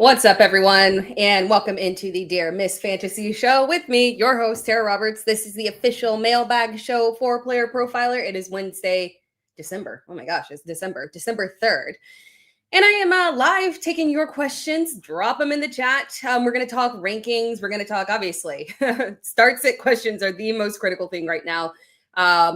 What's up, everyone, and welcome into the Dear Miss Fantasy Show with me, your host, Tara Roberts. This is the official mailbag show for Player Profiler. It is Wednesday, December. Oh my gosh, it's December 3rd. And I am live taking your questions. Drop them in the chat. We're going to talk rankings. We're going to talk, obviously, start-sit questions are the most critical thing right now.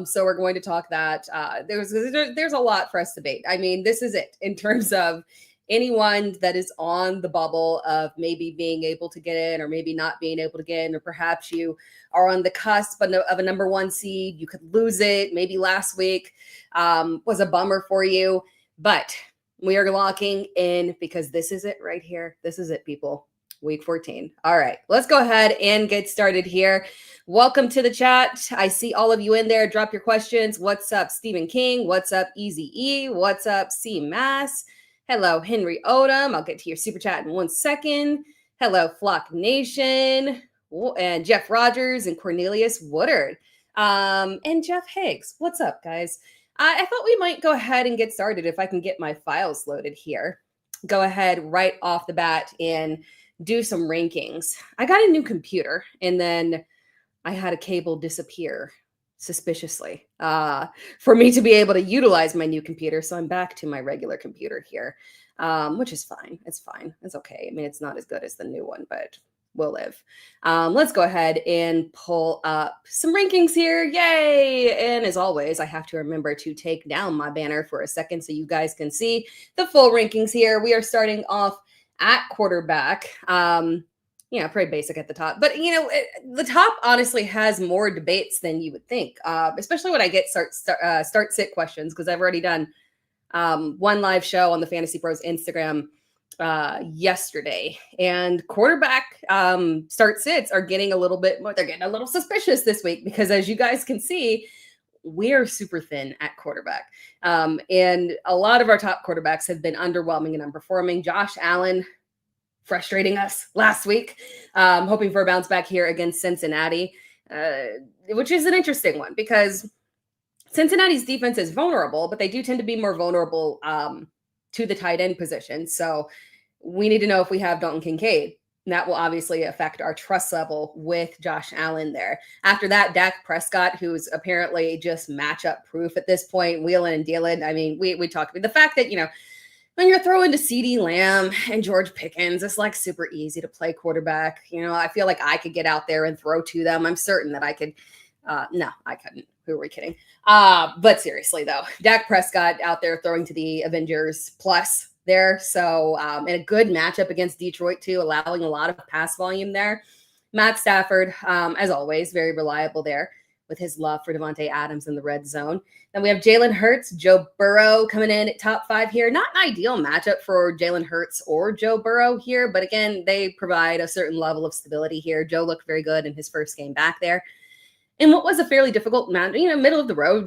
So we're going to talk that. There's a lot for us to debate. I mean, this is it in terms of anyone that is on the bubble of maybe being able to get in or maybe not being able to get in, or perhaps you are on the cusp of a number one seed. You could lose it. Maybe last week was a bummer for you, but we are locking in because this is it right here. This is it, people. Week 14. All right, let's go ahead and get started here. Welcome to the chat. I see all of you in there. Drop your questions. What's up, Stephen King? What's up, Easy E? What's up, C Mass? Hello, Henry Odom. I'll get to your super chat in 1 second. Hello, Flock Nation, and Jeff Rogers and Cornelius Woodard, and Jeff Higgs. What's up, guys? I thought we might go ahead and get started if I can get my files loaded here. Go ahead right off the bat and do some rankings. I got a new computer, and then I had a cable disappear suspiciously for me to be able to utilize my new computer. So I'm back to my regular computer here, which is fine. It's fine. It's okay. I mean, it's not as good as the new one, but we'll live. Let's go ahead and pull up some rankings here. Yay! And as always, I have to remember to take down my banner for a second so you guys can see the full rankings here. We are starting off at quarterback. Pretty basic at the top. But, the top honestly has more debates than you would think, especially when I get start-sit questions, because I've already done one live show on the Fantasy Pros Instagram yesterday. And quarterback start-sits are getting a little bit more, they're getting a little suspicious this week because, as you guys can see, we are super thin at quarterback. And a lot of our top quarterbacks have been underwhelming and underperforming. Josh Allen, frustrating us last week, hoping for a bounce back here against Cincinnati, which is an interesting one because Cincinnati's defense is vulnerable, but they do tend to be more vulnerable to the tight end position. So we need to know if we have Dalton Kincaid. And that will obviously affect our trust level with Josh Allen there. After that, Dak Prescott, who's apparently just matchup proof at this point, wheeling and dealing. I mean, we talked about the fact that, when you're throwing to CeeDee Lamb and George Pickens, it's like super easy to play quarterback. I feel like I could get out there and throw to them. I'm certain that I could. No, I couldn't. Who are we kidding? But seriously, though, Dak Prescott out there throwing to the Avengers plus there. So, and a good matchup against Detroit, too, allowing a lot of pass volume there. Matt Stafford, as always, very reliable there with his love for Devontae Adams in the red zone. Then we have Jalen Hurts, Joe Burrow coming in at top 5 here. Not an ideal matchup for Jalen Hurts or Joe Burrow here, but again, they provide a certain level of stability here. Joe looked very good in his first game back there. In what was a fairly difficult match, middle of the road,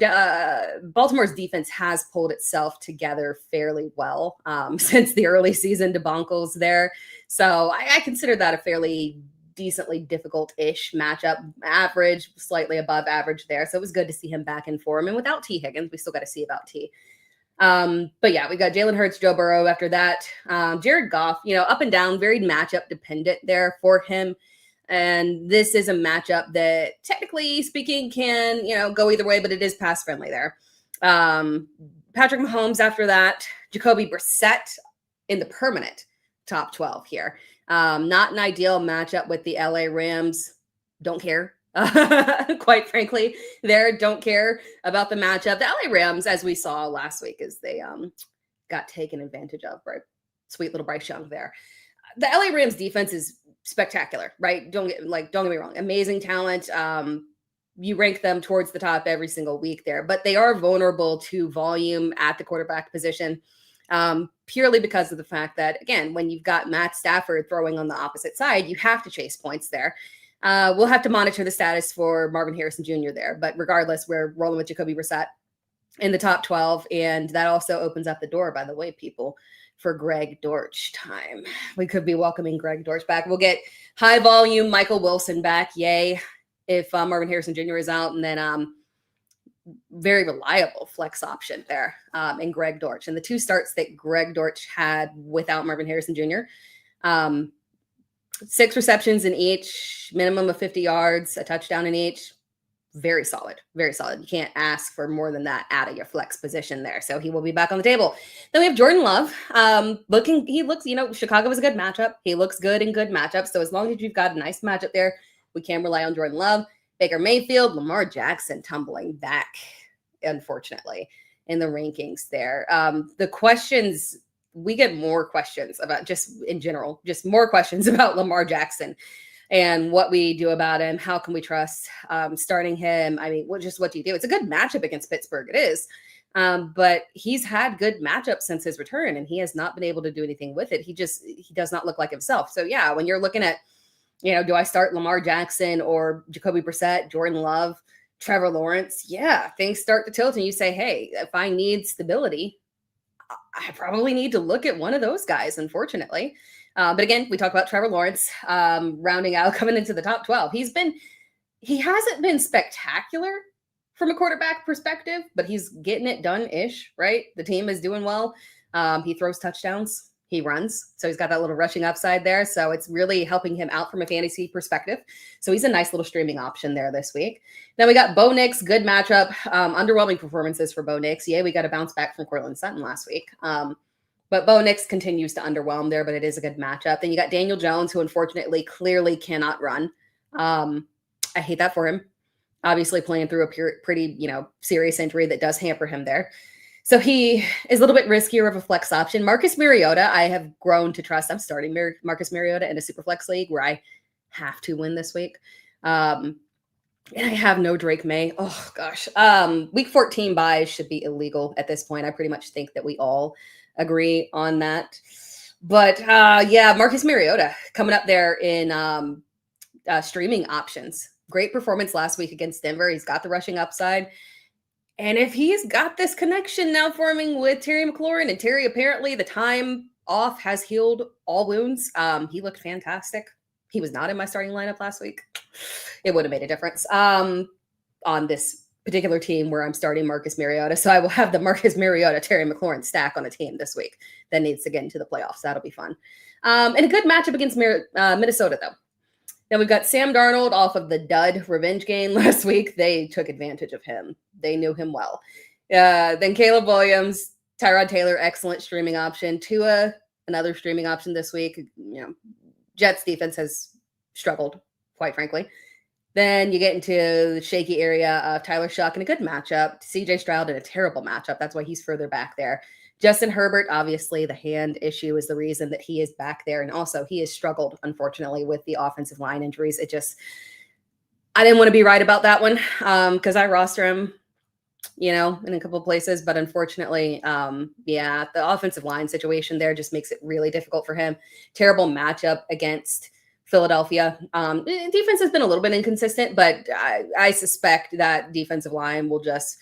Baltimore's defense has pulled itself together fairly well since the early season debacles there. So I consider that a fairly decently difficult-ish matchup, average, slightly above average there. So it was good to see him back in form. And without T. Higgins, we still got to see about T. But yeah, we got Jalen Hurts, Joe Burrow after that. Jared Goff, up and down, very matchup dependent there for him. And this is a matchup that, technically speaking, can, go either way, but it is pass friendly there. Patrick Mahomes after that, Jacoby Brissett in the permanent top 12 here. Not an ideal matchup with the LA Rams. Don't care. Quite frankly, don't care about the matchup. The LA Rams, as we saw last week, as they got taken advantage of by sweet little Bryce Young there. The LA Rams defense is spectacular, right? Don't get me wrong. Amazing talent. You rank them towards the top every single week there, but they are vulnerable to volume at the quarterback position. Purely because of the fact that, again, when you've got Matt Stafford throwing on the opposite side, you have to chase points there. We'll have to monitor the status for Marvin Harrison Jr. there. But regardless, we're rolling with Jacoby Brissett in the top 12. And that also opens up the door, by the way, people, for Greg Dortch time. We could be welcoming Greg Dortch back. We'll get high volume Michael Wilson back. Yay. If Marvin Harrison Jr. is out. And then very reliable flex option there in Greg Dortch. And the two starts that Greg Dortch had without Marvin Harrison Jr. Um, 6 receptions in each, minimum of 50 yards, a touchdown in each. Very solid, very solid. You can't ask for more than that out of your flex position there. So he will be back on the table. Then we have Jordan Love. He looks, Chicago was a good matchup. He looks good in good matchups. So as long as you've got a nice matchup there, we can rely on Jordan Love. Baker Mayfield, Lamar Jackson tumbling back, unfortunately, in the rankings there. The questions, we get more questions about just in general, just more questions about Lamar Jackson and what we do about him. How can we trust starting him? I mean, what do you do? It's a good matchup against Pittsburgh. It is. But he's had good matchups since his return, and he has not been able to do anything with it. He does not look like himself. So yeah, when you're looking at, do I start Lamar Jackson or Jacoby Brissett, Jordan Love, Trevor Lawrence? Yeah, things start to tilt and you say, hey, if I need stability, I probably need to look at one of those guys, unfortunately. But again, we talk about Trevor Lawrence rounding out, coming into the top 12. He hasn't been spectacular from a quarterback perspective, but he's getting it done-ish, right? The team is doing well. He throws touchdowns. He runs. So he's got that little rushing upside there. So it's really helping him out from a fantasy perspective. So he's a nice little streaming option there this week. Then we got Bo Nix, good matchup. Underwhelming performances for Bo Nix. Yeah, we got a bounce back from Cortland Sutton last week. But Bo Nix continues to underwhelm there, but it is a good matchup. Then you got Daniel Jones, who unfortunately clearly cannot run. I hate that for him. Obviously playing through a pretty, serious injury that does hamper him there. So he is a little bit riskier of a flex option. Marcus Mariota, I have grown to trust. I'm starting Marcus Mariota in a super flex league where I have to win this week. And I have no Drake May. Oh, gosh. Week 14 buys should be illegal at this point. I pretty much think that we all agree on that. But yeah, Marcus Mariota coming up there in streaming options. Great performance last week against Denver. He's got the rushing upside. And if he's got this connection now forming with Terry McLaurin, and Terry, apparently the time off has healed all wounds. He looked fantastic. He was not in my starting lineup last week. It would have made a difference on this particular team where I'm starting Marcus Mariota. So I will have the Marcus Mariota, Terry McLaurin stack on a team this week that needs to get into the playoffs. That'll be fun. And a good matchup against Minnesota, though. Then we've got Sam Darnold off of the dud revenge game last week. They took advantage of him. They knew him well. Then Caleb Williams, Tyrod Taylor, excellent streaming option. Tua, another streaming option this week. Jets defense has struggled, quite frankly. Then you get into the shaky area of Tyler Shuck in a good matchup. CJ Stroud in a terrible matchup. That's why he's further back there. Justin Herbert, obviously, the hand issue is the reason that he is back there. And also, he has struggled, unfortunately, with the offensive line injuries. I didn't want to be right about that one because I roster him, in a couple of places. But unfortunately, the offensive line situation there just makes it really difficult for him. Terrible matchup against Philadelphia. Defense has been a little bit inconsistent, but I suspect that defensive line will just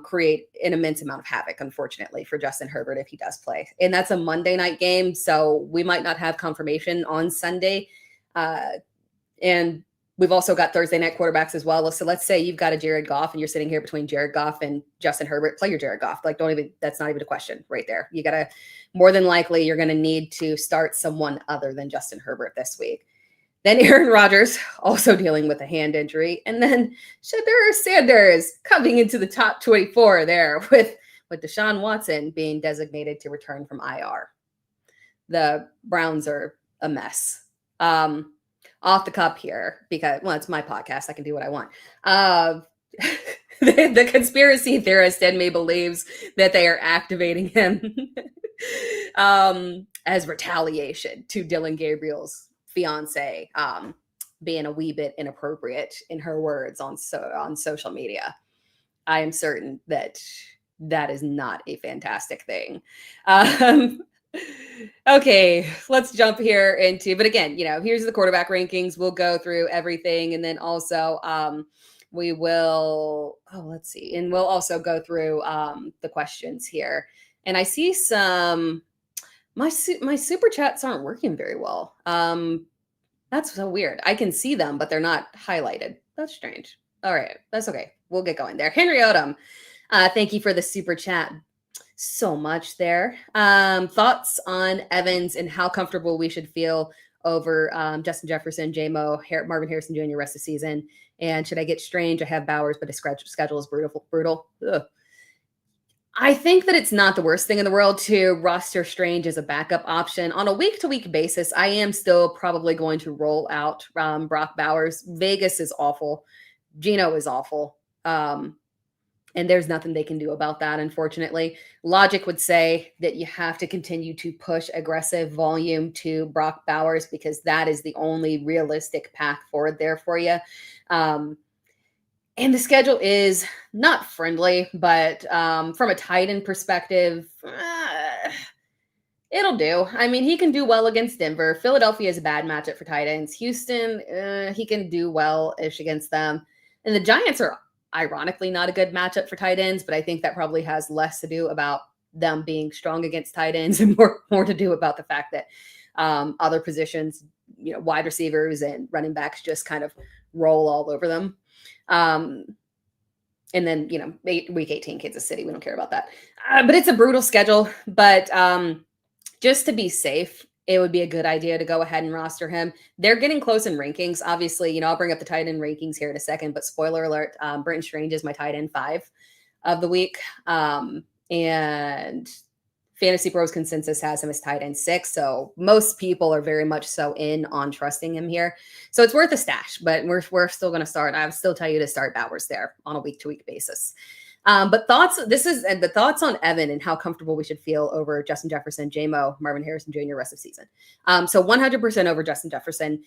create an immense amount of havoc, unfortunately, for Justin Herbert if he does play. And that's a Monday night game, so we might not have confirmation on Sunday. And we've also got Thursday night quarterbacks as well. So let's say you've got a Jared Goff and you're sitting here between Jared Goff and Justin Herbert. Play your Jared Goff. That's not even a question right there. You got to, more than likely, you're going to need to start someone other than Justin Herbert this week. Then Aaron Rodgers, also dealing with a hand injury. And then Shedeur Sanders coming into the top 24 there with Deshaun Watson being designated to return from IR. The Browns are a mess. Off the cup here, because, it's my podcast. I can do what I want. The conspiracy theorist in me believes that they are activating him as retaliation to Dylan Gabriel's fiance being a wee bit inappropriate, in her words, on social media. I am certain that is not a fantastic thing. Okay, let's jump here into, but again, here's the quarterback rankings. We'll go through everything, and then also we will, let's see, and we'll also go through the questions here. And I see some, my super chats aren't working very well. That's so weird. I can see them, but they're not highlighted. That's strange. All right, that's okay. We'll get going there. Henry Odom, thank you for the super chat. so much there. Thoughts on Evans and how comfortable we should feel over Justin Jefferson, JMO, Marvin Harrison Jr. rest of the season. And should I get Strange? I have Bowers, but his schedule is brutal. Ugh. I think that it's not the worst thing in the world to roster Strange as a backup option. On a week-to-week basis, I am still probably going to roll out Brock Bowers. Vegas is awful. Geno is awful. And there's nothing they can do about that, unfortunately. Logic would say that you have to continue to push aggressive volume to Brock Bowers because that is the only realistic path forward there for you. And the schedule is not friendly, but from a tight end perspective, it'll do. I mean, he can do well against Denver. Philadelphia is a bad matchup for tight ends. Houston, he can do well-ish against them. And the Giants are ironically not a good matchup for tight ends, but I think that probably has less to do about them being strong against tight ends and more to do about the fact that other positions, wide receivers and running backs just kind of roll all over them. And then, week 18, Kansas City, we don't care about that. But it's a brutal schedule. But just to be safe, it would be a good idea to go ahead and roster him. They're getting close in rankings. Obviously, I'll bring up the tight end rankings here in a second, but spoiler alert, Brenton Strange is my tight end 5 of the week. And Fantasy Pros consensus has him as tight end 6. So most people are very much so in on trusting him here. So it's worth a stash, but we're still going to start. I would still tell you to start Bowers there on a week-to-week basis. But thoughts on Evan and how comfortable we should feel over Justin Jefferson, JMO, Marvin Harrison Jr. rest of season. So 100% over Justin Jefferson.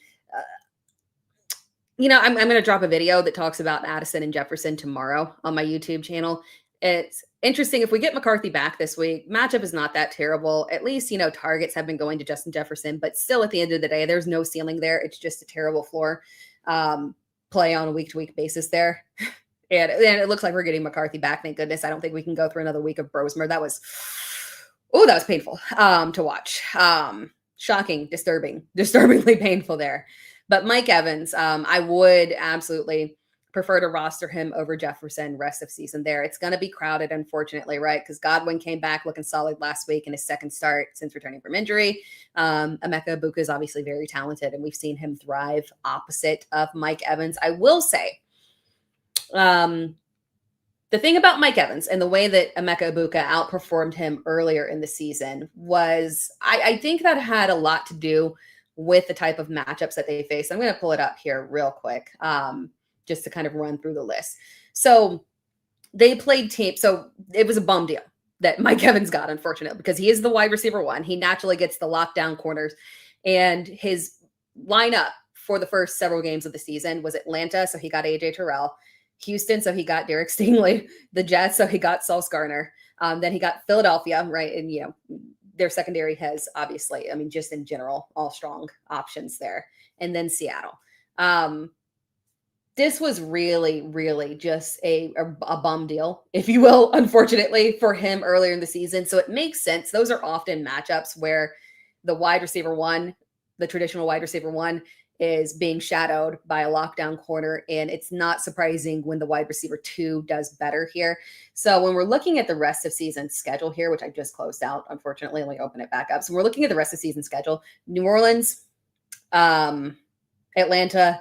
I'm going to drop a video that talks about Addison and Jefferson tomorrow on my YouTube channel. It's interesting. If we get McCarthy back this week, matchup is not that terrible. At least, targets have been going to Justin Jefferson, but still at the end of the day, there's no ceiling there. It's just a terrible floor play on a week-to-week basis there. And it looks like we're getting McCarthy back. Thank goodness. I don't think we can go through another week of Brosmer. That was painful to watch. Shocking, disturbingly painful there. But Mike Evans, I would absolutely prefer to roster him over Jefferson rest of season there. It's going to be crowded, unfortunately, right? Because Godwin came back looking solid last week in his second start since returning from injury. Emeka Egbuka is obviously very talented, and we've seen him thrive opposite of Mike Evans. I will say, the thing about Mike Evans and the way that Emeka Egbuka outperformed him earlier in the season was, I think that had a lot to do with the type of matchups that they faced. I'm going to pull it up here real quick, just to kind of run through the list. So they played team. So it was a bum deal that Mike Evans got, unfortunately, because he is the wide receiver 1. He naturally gets the lockdown corners, and his lineup for the first several games of the season was Atlanta. So he got AJ Terrell. Houston, so he got Derek Stingley. The Jets, so he got Sauce Gardner. Then he got Philadelphia, right? And, their secondary has obviously, just in general, all strong options there. And then Seattle. This was really, really just a bum deal, if you will, unfortunately, for him earlier in the season. So it makes sense. Those are often matchups where the wide receiver 1, the traditional wide receiver 1, is being shadowed by a lockdown corner, and it's not surprising when the wide receiver 2 does better here. So when we're looking at the rest of season schedule here, which I just closed out, unfortunately, let me open it back up. So we're looking at the rest of season schedule: New Orleans, Atlanta,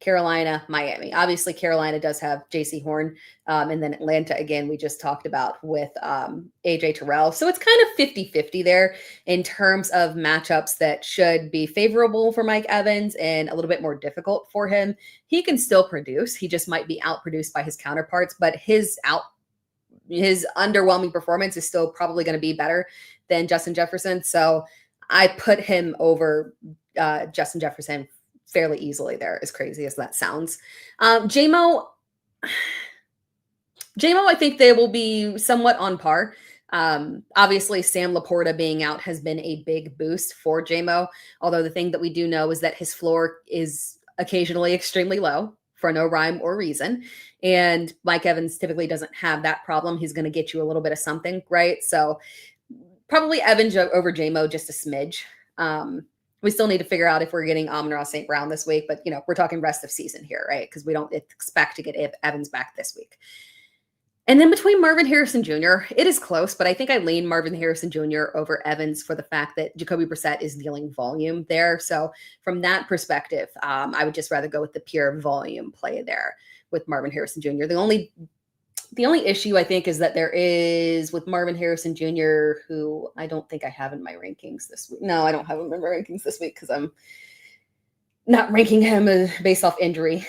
Carolina, Miami. Obviously, Carolina does have JC Horn, and then Atlanta, again, we just talked about with AJ Terrell. So it's kind of 50-50 there in terms of matchups that should be favorable for Mike Evans and a little bit more difficult for him. He can still produce. He just might be outproduced by his counterparts, but his underwhelming performance is still probably going to be better than Justin Jefferson. So I put him over Justin Jefferson fairly easily there, as crazy as that sounds. JMO, I think they will be somewhat on par. Obviously, Sam Laporta being out has been a big boost for JMO, although the thing that we do know is that his floor is occasionally extremely low for no rhyme or reason. And Mike Evans typically doesn't have that problem. He's going to get you a little bit of something, right? So probably Evans over JMO just a smidge. We still need to figure out if we're getting Amon-Ra St. Brown this week, but we're talking rest of season here, right? Because we don't expect to get Evans back this week. And then between Marvin Harrison Jr., it is close, but I think I lean Marvin Harrison Jr. over Evans for the fact that Jacoby Brissett is dealing volume there. So from that perspective, I would just rather go with the pure volume play there with Marvin Harrison Jr. The only issue I think is that there is with Marvin Harrison Jr., who I don't think I have in my rankings this week. No, I don't have him in my rankings this week because I'm not ranking him based off injury.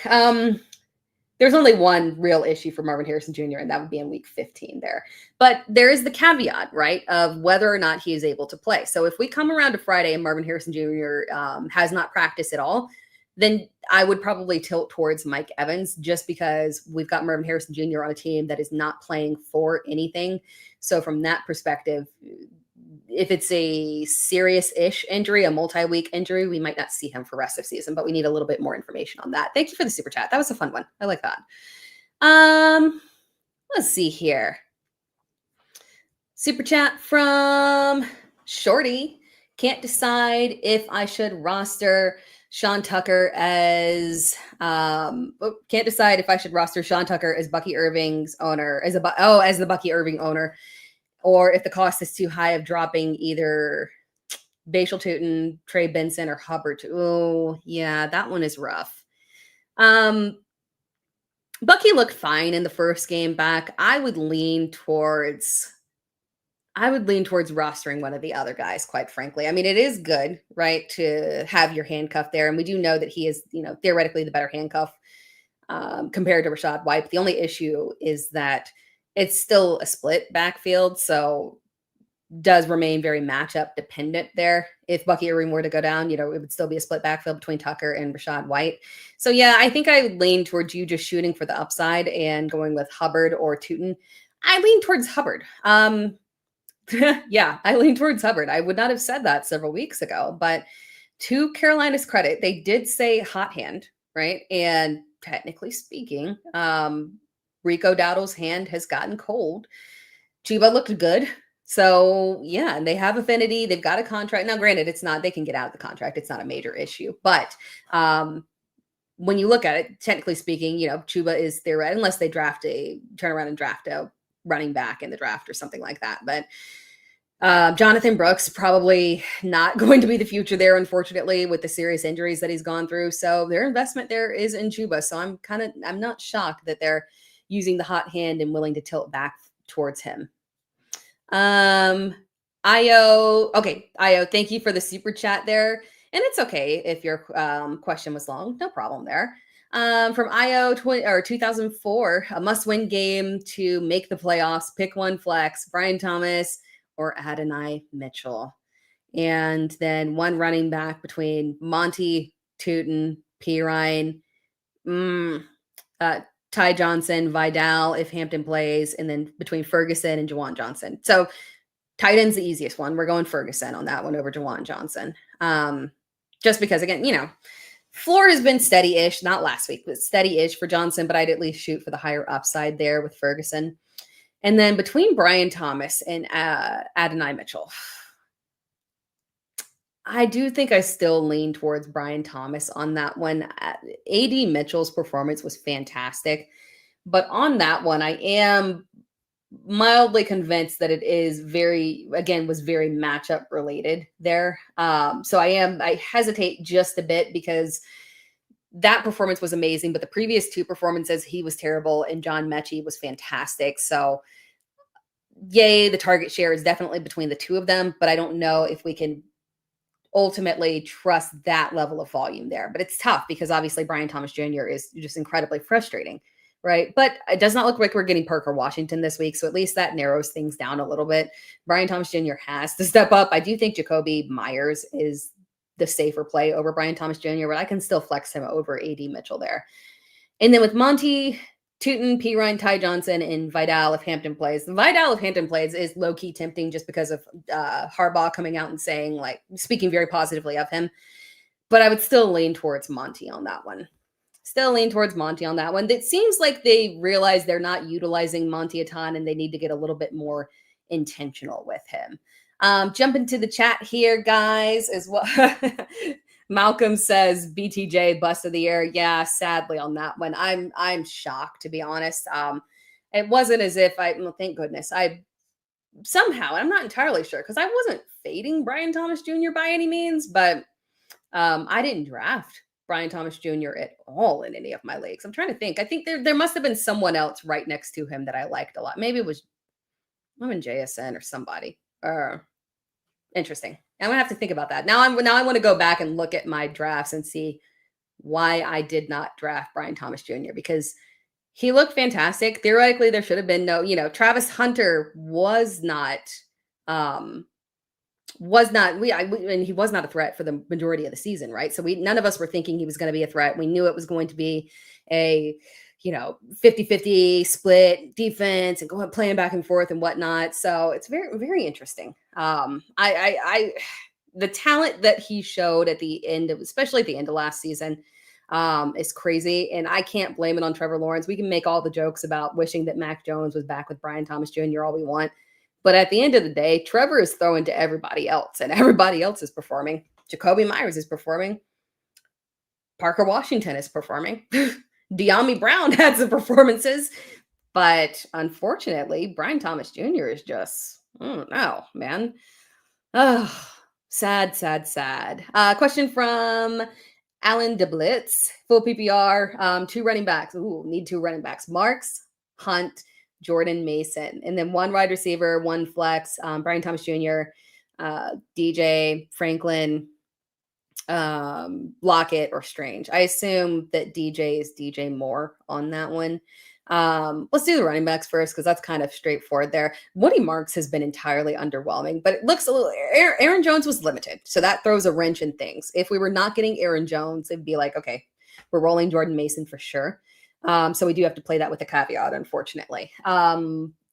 There's only one real issue for Marvin Harrison Jr., and that would be in week 15 there. But there is the caveat, right, of whether or not he is able to play. So if we come around to Friday and Marvin Harrison Jr. Has not practiced at all, then I would probably tilt towards Mike Evans just because we've got Marvin Harrison Jr. on a team that is not playing for anything. So from that perspective, if it's a serious-ish injury, a multi-week injury, we might not see him for rest of season, but we need a little bit more information on that. Thank you for the super chat. That was a fun one. I like that. Let's see here. Super chat from Shorty. Can't decide if I should roster Sean Tucker as can't decide if I should roster Sean Tucker as Bucky Irving's owner, as the Bucky Irving owner, or if the cost is too high of dropping either Bashal Tootin, Trey Benson, or Hubbard. Oh, yeah, that one is rough. Bucky looked fine in the first game back. I would lean towards rostering one of the other guys, quite frankly. I mean, it is good, right, to have your handcuff there. And we do know that he is, theoretically the better handcuff compared to Rachaad White. But the only issue is that it's still a split backfield, so does remain very matchup dependent there. If Bucky Irving were to go down, it would still be a split backfield between Tucker and Rachaad White. So yeah, I think I would lean towards you just shooting for the upside and going with Hubbard or Tootin. I lean towards Hubbard. Yeah, I lean towards Hubbard. I would not have said that several weeks ago, but to Carolina's credit, they did say hot hand, right? And technically speaking, Rico Dowdle's hand has gotten cold. Chuba looked good. So yeah, and they have affinity. They've got a contract. Now, granted, they can get out of the contract. It's not a major issue. But when you look at it, technically speaking, Chuba is theoretic, unless they turn around and draft a running back in the draft or something like that. But Jonathan Brooks probably not going to be the future there, unfortunately, with the serious injuries that he's gone through. So their investment there is in Chuba. So I'm not shocked that they're using the hot hand and willing to tilt back towards him. Io, thank you for the super chat there. And it's okay if your question was long, no problem there. From Io 2004, a must-win game to make the playoffs. Pick one flex, Brian Thomas or Adonai Mitchell. And then one running back between Monty, Tootin, Pirine, Ty Johnson, Vidal, if Hampton plays, and then between Ferguson and Juwan Johnson. So tight end's the easiest one. We're going Ferguson on that one over Juwan Johnson. Just because, again, floor has been steady-ish, not last week, but steady-ish for Johnson, but I'd at least shoot for the higher upside there with Ferguson. And then between Brian Thomas and Adonai Mitchell, I do think I still lean towards Brian Thomas on that one. A.D. Mitchell's performance was fantastic. But on that one, I am mildly convinced that it is was very matchup related there. So I hesitate just a bit because that performance was amazing, but the previous two performances, he was terrible and John Mechie was fantastic. So yay, the target share is definitely between the two of them, but I don't know if we can ultimately trust that level of volume there. But it's tough because obviously Brian Thomas Jr. is just incredibly frustrating, right? But it does not look like we're getting Parker Washington this week, so at least that narrows things down a little bit. Brian Thomas Jr. has to step up. I do think Jacoby Myers is the safer play over Brian Thomas Jr., but I can still flex him over A.D. Mitchell there. And then with Monty, Tootin, Pirine, Ty Johnson, and Vidal if Hampton plays. The Vidal if Hampton plays is low-key tempting just because of Harbaugh coming out and saying, speaking very positively of him. But I would still lean towards Monty on that one. It seems like they realize they're not utilizing Monty a ton and they need to get a little bit more intentional with him. Jump into the chat here, guys, as well. Malcolm says BTJ bust of the year. Yeah, sadly on that one. I'm shocked, to be honest. It wasn't as if well, thank goodness, I somehow, I'm not entirely sure because I wasn't fading Brian Thomas Jr. by any means, but I didn't draft Brian Thomas Jr. at all in any of my leagues. I'm trying to think. I think there must have been someone else right next to him that I liked a lot. Maybe it was I'm in JSN or somebody. Interesting. I'm gonna have to think about that. Now I want to go back and look at my drafts and see why I did not draft Brian Thomas Jr. because he looked fantastic. Theoretically, there should have been no, Travis Hunter um, and he was not a threat for the majority of the season, right? So none of us were thinking he was going to be a threat. We knew it was going to be a, 50-50 split defense and going playing back and forth and whatnot. So it's very, very interesting. The talent that he showed at the end of, especially at the end of last season, is crazy. And I can't blame it on Trevor Lawrence. We can make all the jokes about wishing that Mac Jones was back with Brian Thomas Jr. all we want. But at the end of the day, Trevor is throwing to everybody else, and everybody else is performing. Jacoby Myers is performing. Parker Washington is performing. De'Ami Brown had some performances. But unfortunately, Brian Thomas Jr. is just, I don't know, man. Oh, sad, sad, sad. Question from Alan DeBlitz, full PPR, 2 running backs. Ooh, need 2 running backs. Marks, Hunt, Jordan Mason, and then 1 wide receiver, 1 flex, Brian Thomas Jr., DJ, Franklin, Lockett, or Strange. I assume that DJ is DJ Moore on that one. Let's do the running backs first because that's kind of straightforward there. Woody Marks has been entirely underwhelming, but it looks a little. Aaron Jones was limited, so that throws a wrench in things. If we were not getting Aaron Jones, it'd be like, okay, we're rolling Jordan Mason for sure. So we do have to play that with a caveat, unfortunately.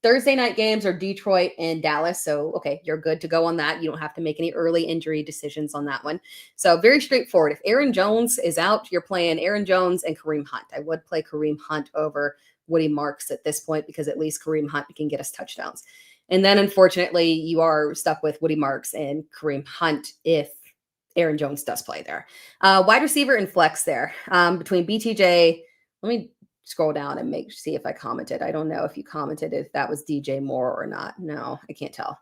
Thursday night games are Detroit and Dallas. So, okay, you're good to go on that. You don't have to make any early injury decisions on that one. So very straightforward. If Aaron Jones is out, you're playing Aaron Jones and Kareem Hunt. I would play Kareem Hunt over Woody Marks at this point because at least Kareem Hunt can get us touchdowns. And then unfortunately, you are stuck with Woody Marks and Kareem Hunt if Aaron Jones does play there. Wide receiver and flex there between BTJ. Let me scroll down and see if I commented. I don't know if you commented if that was DJ Moore or not. No, I can't tell.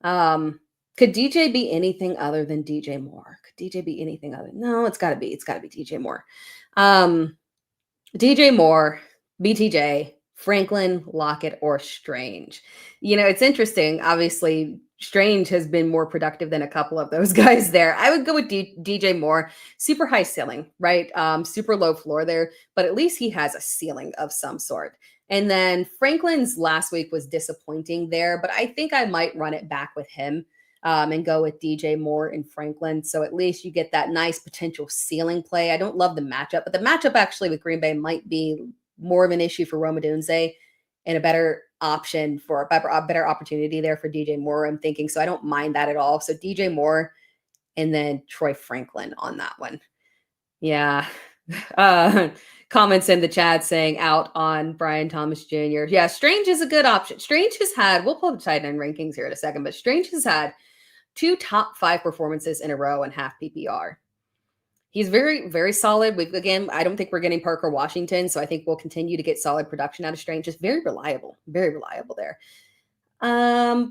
Could DJ be anything other than DJ Moore? Could DJ be anything other? No, it's gotta be DJ Moore. DJ Moore, BTJ, Franklin, Lockett, or Strange. It's interesting. Obviously, Strange has been more productive than a couple of those guys there. I would go with DJ Moore. Super high ceiling, right? Super low floor there, but at least he has a ceiling of some sort. And then Franklin's last week was disappointing there, but I think I might run it back with him and go with DJ Moore and Franklin. So at least you get that nice potential ceiling play. I don't love the matchup, but the matchup actually with Green Bay might be more of an issue for Rome Odunze and a better option for a better opportunity there for DJ Moore, I'm thinking. So I don't mind that at all. So DJ Moore and then Troy Franklin on that one. Yeah. Comments in the chat saying out on Brian Thomas Jr. Yeah, Strange is a good option. Strange has had, we'll pull the tight end rankings here in a second, but Strange has had 2 top 5 performances in a row in half PPR. He's very, very solid. I don't think we're getting Parker Washington, so I think we'll continue to get solid production out of Strange. Just very reliable there.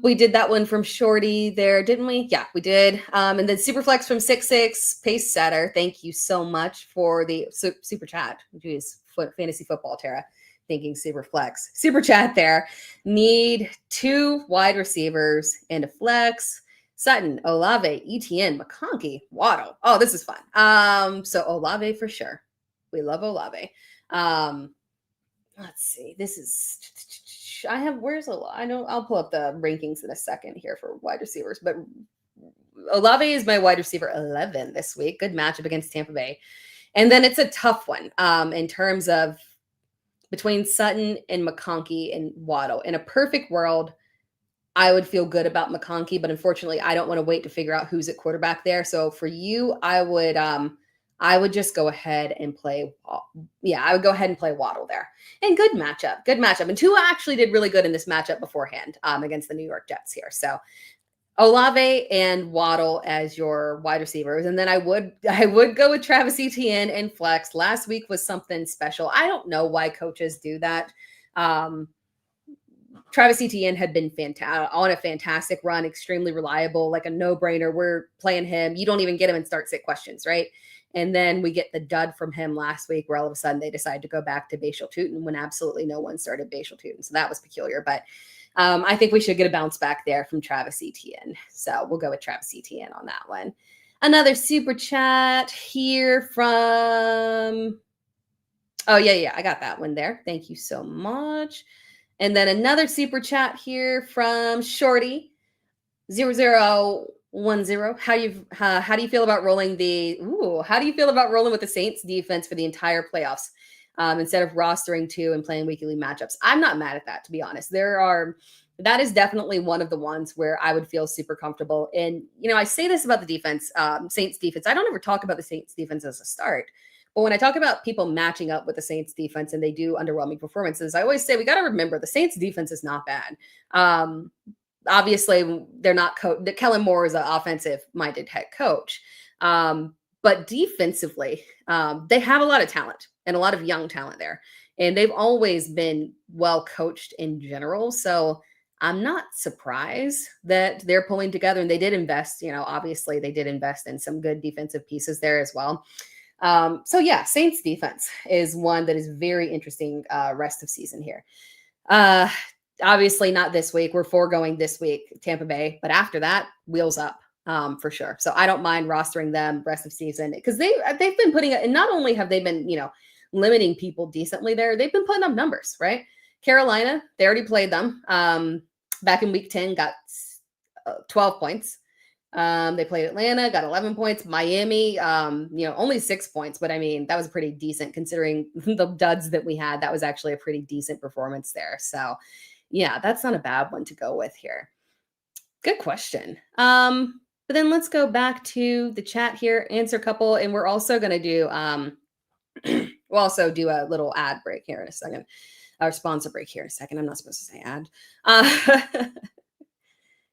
We did that one from Shorty there, didn't we? Yeah, we did. And then Superflex from 6'6", Pace Setter. Thank you so much for the super chat. Jeez, fantasy football, Tara. Thinking Superflex. Super chat there. Need 2 wide receivers and a flex. Sutton, Olave, ETN, McConkey, Waddle. Oh, this is fun. So Olave for sure. We love Olave. Let's see. Where's Olave? I know I'll pull up the rankings in a second here for wide receivers, but Olave is my wide receiver 11 this week. Good matchup against Tampa Bay. And then it's a tough one in terms of between Sutton and McConkey and Waddle. In a perfect world, I would feel good about McConkey, but unfortunately, I don't want to wait to figure out who's at quarterback there. So for you, I would just go ahead and play. I would go ahead and play Waddle there. And good matchup. And Tua actually did really good in this matchup beforehand against the New York Jets here. So Olave and Waddle as your wide receivers. And then I would go with Travis Etienne and flex. Last week was something special. I don't know why coaches do that. Travis Etienne had been on a fantastic run, extremely reliable, like a no-brainer. We're playing him. You don't even get him in start-sit questions, right? And then we get the dud from him last week where all of a sudden they decide to go back to Bashal Tutin when absolutely no one started Bashal Tutin. So that was peculiar. But I think we should get a bounce back there from Travis Etienne. So we'll go with Travis Etienne on that one. Another super chat here from... Oh, yeah, I got that one there. Thank you so much. And then another super chat here from Shorty 0010. How do you feel about rolling with the Saints defense for the entire playoffs instead of rostering two and playing weekly matchups? I'm not mad at that, to be honest. That is definitely one of the ones where I would feel super comfortable. And, I say this about the defense, Saints defense. I don't ever talk about the Saints defense as a start. But when I talk about people matching up with the Saints defense and they do underwhelming performances, I always say we got to remember the Saints defense is not bad. Obviously, they're not Kellen Moore is an offensive-minded head coach. But defensively, they have a lot of talent and a lot of young talent there. And they've always been well coached in general. So I'm not surprised that they're pulling together. And they did invest, obviously they did invest in some good defensive pieces there as well. So yeah, Saints defense is one that is very interesting rest of season here. Obviously not this week. We're foregoing this week, Tampa Bay, but after that, wheels up for sure. So I don't mind rostering them rest of season because they've been putting it, and not only have they been, limiting people decently there, they've been putting up numbers, right? Carolina, they already played them back in week 10, got 12 points. They played Atlanta, got 11 points. Miami, only 6 points, but I mean, that was pretty decent considering the duds that we had. That was actually a pretty decent performance there. So yeah, that's not a bad one to go with here. Good question. But then let's go back to the chat here, answer a couple, and we're also going to do, we'll also do a little ad break here in a second, or sponsor break here in a second. I'm not supposed to say ad.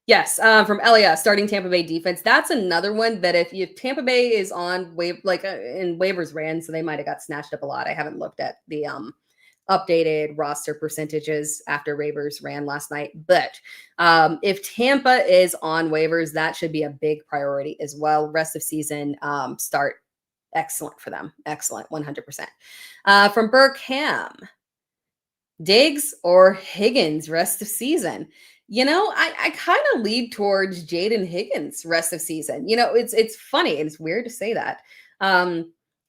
Yes, from Elia, starting Tampa Bay defense. That's another one that if Tampa Bay is on in waivers ran, so they might have got snatched up a lot. I haven't looked at the updated roster percentages after waivers ran last night. But if Tampa is on waivers, that should be a big priority as well. Rest of season start excellent for them. Excellent, 100%. From Burkham, Diggs or Higgins rest of season? I kind of lead towards Jaden Higgins rest of season. It's funny and it's weird to say that.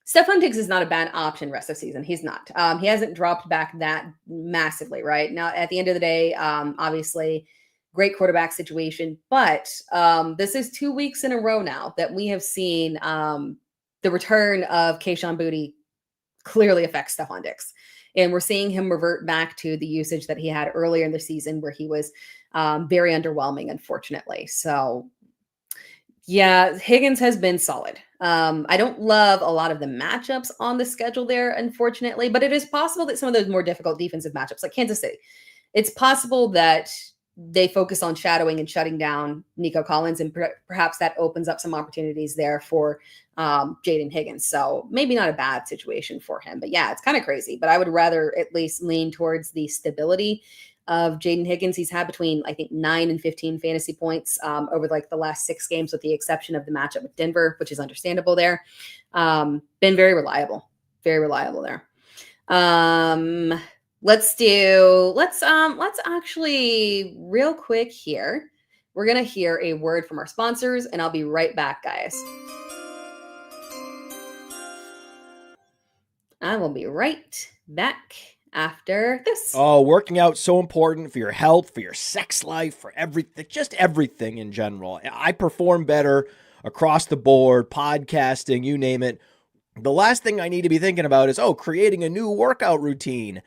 Stephon Diggs is not a bad option rest of season. He's not. He hasn't dropped back that massively, right? Now, at the end of the day, obviously, great quarterback situation. But this is 2 weeks in a row now that we have seen the return of Kayshon Boutte clearly affects Stephon Diggs. And we're seeing him revert back to the usage that he had earlier in the season where he was very underwhelming, unfortunately. So, yeah, Higgins has been solid. I don't love a lot of the matchups on the schedule there, unfortunately, but it is possible that some of those more difficult defensive matchups, like Kansas City, it's possible that they focus on shadowing and shutting down Nico Collins, and perhaps that opens up some opportunities there for Jaden Higgins. So maybe not a bad situation for him, but yeah, it's kind of crazy. But I would rather at least lean towards the stability of Jaden Higgins. He's had between, I think, 9 and 15 fantasy points over the last 6 games, with the exception of the matchup with Denver, which is understandable there. Been very reliable there. Let's actually real quick here. We're going to hear a word from our sponsors and I'll be right back, guys. I will be right back after this. Oh, working out so important for your health, for your sex life, for everything, just everything in general. I perform better across the board, podcasting, you name it. The last thing I need to be thinking about is, creating a new workout routine.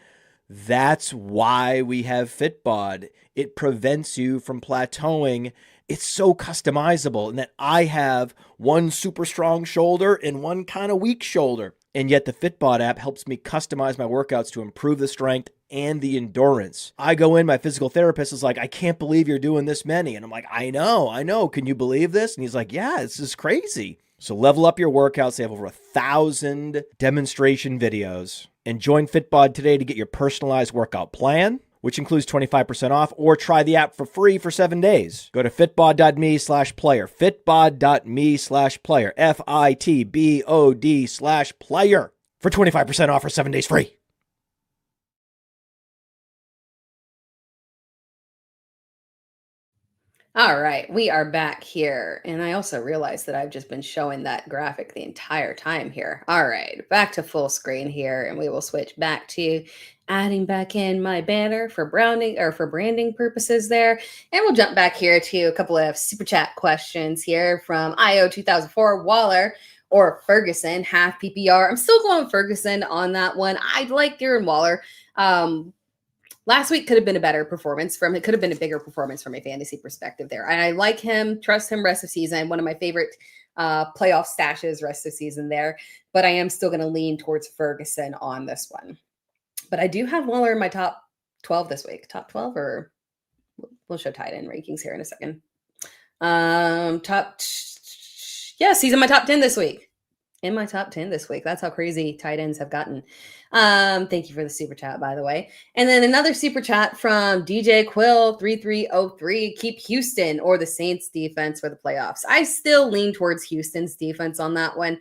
That's why we have FitBod. It prevents you from plateauing. It's so customizable in that I have one super strong shoulder and one kind of weak shoulder. And yet the FitBod app helps me customize my workouts to improve the strength and the endurance. I go in, my physical therapist is like, I can't believe you're doing this many. And I'm like, I know. Can you believe this? And he's like, yeah, this is crazy. So level up your workouts. They have over 1,000 demonstration videos. And join FitBod today to get your personalized workout plan. which includes 25% off, or try the app for free for 7 days. Go to fitbod.me/player, fitbod.me/player, FITBOD/player for 25% off or 7 days free. All right, we are back here. And I also realized that I've just been showing that graphic the entire time here. All right, back to full screen here, and we will switch back to adding back in my banner for branding purposes there. And we'll jump back here to a couple of super chat questions here from IO 2004 Waller or Ferguson, half PPR. I'm still going Ferguson on that one. I like Darren Waller. Last week could have been a better performance from it. Could have been a bigger performance from a fantasy perspective there. And I like him, trust him rest of season. One of my favorite playoff stashes rest of season there. But I am still going to lean towards Ferguson on this one. But I do have Waller in my top 12 this week. Top 12 or we'll show tight end rankings here in a second. Yes, he's in my top 10 this week. In my top 10 this week. That's how crazy tight ends have gotten. Thank you for the super chat, by the way. And then another super chat from DJ Quill 3303. Keep Houston or the Saints defense for the playoffs. I still lean towards Houston's defense on that one.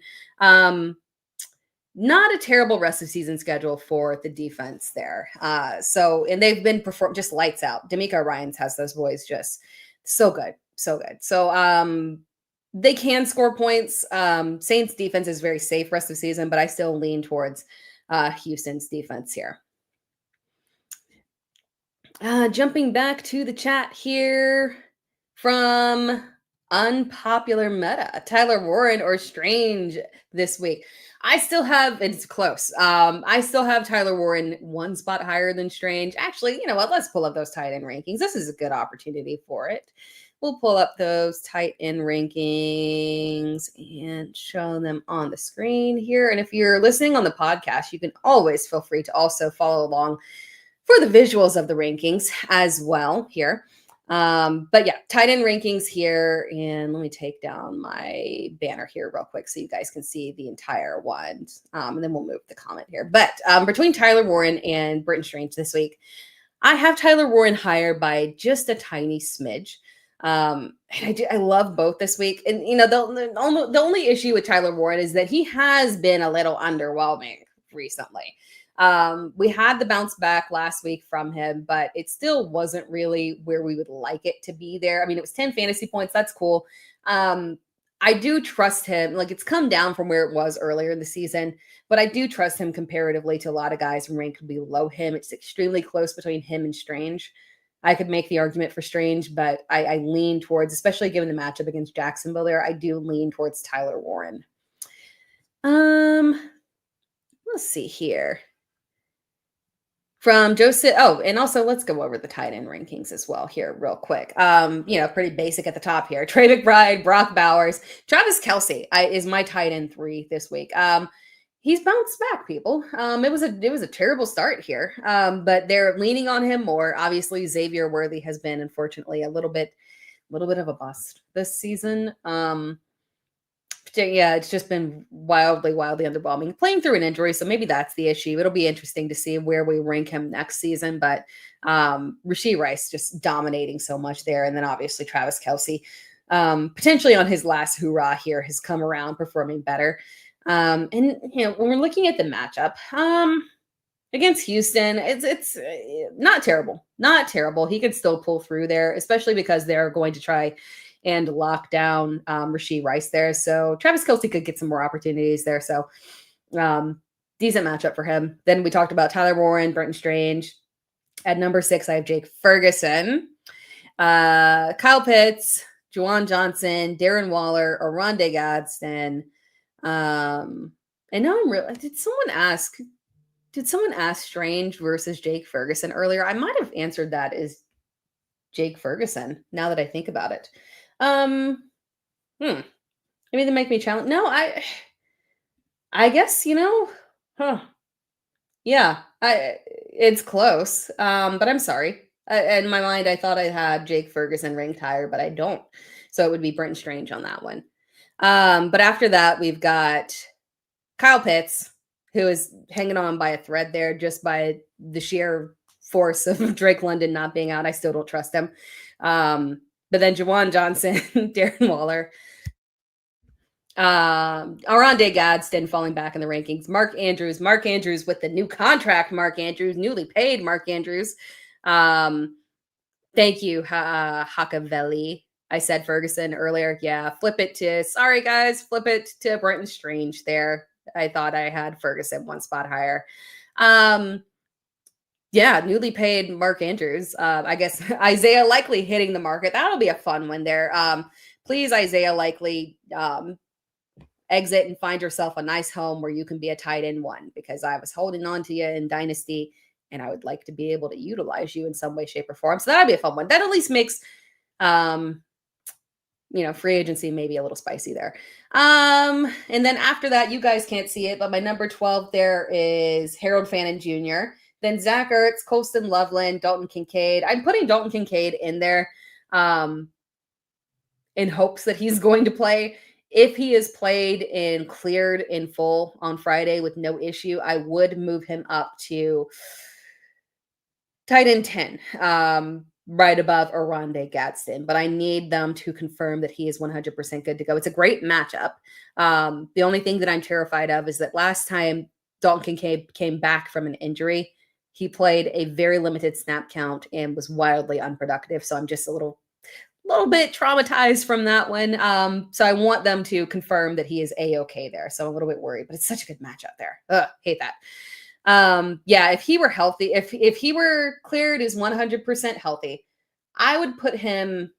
Not a terrible rest of season schedule for the defense there. And they've been just lights out. D'Amico Ryans has those boys just so good. So good. So they can score points. Saints defense is very safe rest of season, but I still lean towards Houston's defense here. Jumping back to the chat here from Unpopular Meta, Tyler Warren or Strange this week. I still have, it's close. I still have Tyler Warren one spot higher than Strange. Actually, you know what? Let's pull up those tight end rankings. This is a good opportunity for it. We'll pull up those tight end rankings and show them on the screen here. And if you're listening on the podcast, you can always feel free to also follow along for the visuals of the rankings as well here. But yeah, tight end rankings here. And let me take down my banner here real quick so you guys can see the entire one. And then we'll move the comment here. But between Tyler Warren and Britton Strange this week, I have Tyler Warren higher by just a tiny smidge. And I love both this week. And, you know, the only issue with Tyler Warren is that he has been a little underwhelming recently. We had the bounce back last week from him, but it still wasn't really where we would like it to be there. I mean, it was 10 fantasy points. That's cool. I do trust him. Like, it's come down from where it was earlier in the season, but I do trust him comparatively to a lot of guys who rank below him. It's extremely close between him and Strange. I could make the argument for Strange, but I lean towards, especially given the matchup against Jacksonville there, I do lean towards Tyler Warren. Let's see here. From Joseph. Oh, and also let's go over the tight end rankings as well here real quick. Pretty basic at the top here. Trey McBride, Brock Bowers, Travis Kelce is my tight end 3 this week. He's bounced back, people. It was a terrible start here, but they're leaning on him more. Obviously, Xavier Worthy has been, unfortunately, a little bit of a bust this season. Yeah, it's just been wildly underwhelming. Playing through an injury, so maybe that's the issue. It'll be interesting to see where we rank him next season. But Rashee Rice just dominating so much there, and then obviously Travis Kelce, potentially on his last hurrah here, has come around performing better. And you know, when we're looking at the matchup against Houston, it's not terrible. He could still pull through there, especially because they're going to try and lock down Rashee Rice there. So Travis Kelce could get some more opportunities there. So decent matchup for him. Then we talked about Tyler Warren, Britton Strange. At number 6, I have Jake Ferguson, Kyle Pitts, Juwan Johnson, Darren Waller, Oronde Gadsden. And now I'm real. Did someone ask Strange versus Jake Ferguson earlier? I might have answered that as Jake Ferguson now that I think about it. Maybe they make me challenge. No, I guess, yeah, it's close. But I'm sorry. In my mind, I thought I had Jake Ferguson ranked higher, but I don't. So it would be Britton Strange on that one. But after that, we've got Kyle Pitts, who is hanging on by a thread there just by the sheer force of Drake London not being out. I still don't trust him. But then Jawan Johnson, Darren Waller, Aronde Gadsden falling back in the rankings. Mark Andrews with the new contract. Mark Andrews, newly paid Mark Andrews. Thank you, Hakavelli. I said Ferguson earlier. Yeah, flip it to Brenton Strange there. I thought I had Ferguson one spot higher. Yeah, newly paid Mark Andrews. I guess Isaiah Likely hitting the market. That'll be a fun one there. Please, Isaiah Likely, exit and find yourself a nice home where you can be a tight end one, because I was holding on to you in Dynasty and I would like to be able to utilize you in some way, shape, or form. So that'd be a fun one. That at least makes, free agency maybe a little spicy there. And then after that, you guys can't see it, but my number 12 there is Harold Fannin Jr., then Zach Ertz, Colston Loveland, Dalton Kincaid. I'm putting Dalton Kincaid in there in hopes that he's going to play. If he is played and cleared in full on Friday with no issue, I would move him up to tight end 10, right above Aronde Gadsden. But I need them to confirm that he is 100% good to go. It's a great matchup. The only thing that I'm terrified of is that last time Dalton Kincaid came back from an injury, he played a very limited snap count and was wildly unproductive. So I'm just a little bit traumatized from that one. So I want them to confirm that he is A-okay there. So I'm a little bit worried, but it's such a good matchup there. Ugh, hate that. Yeah, if he were healthy, if he were cleared, is 100% healthy, I would put him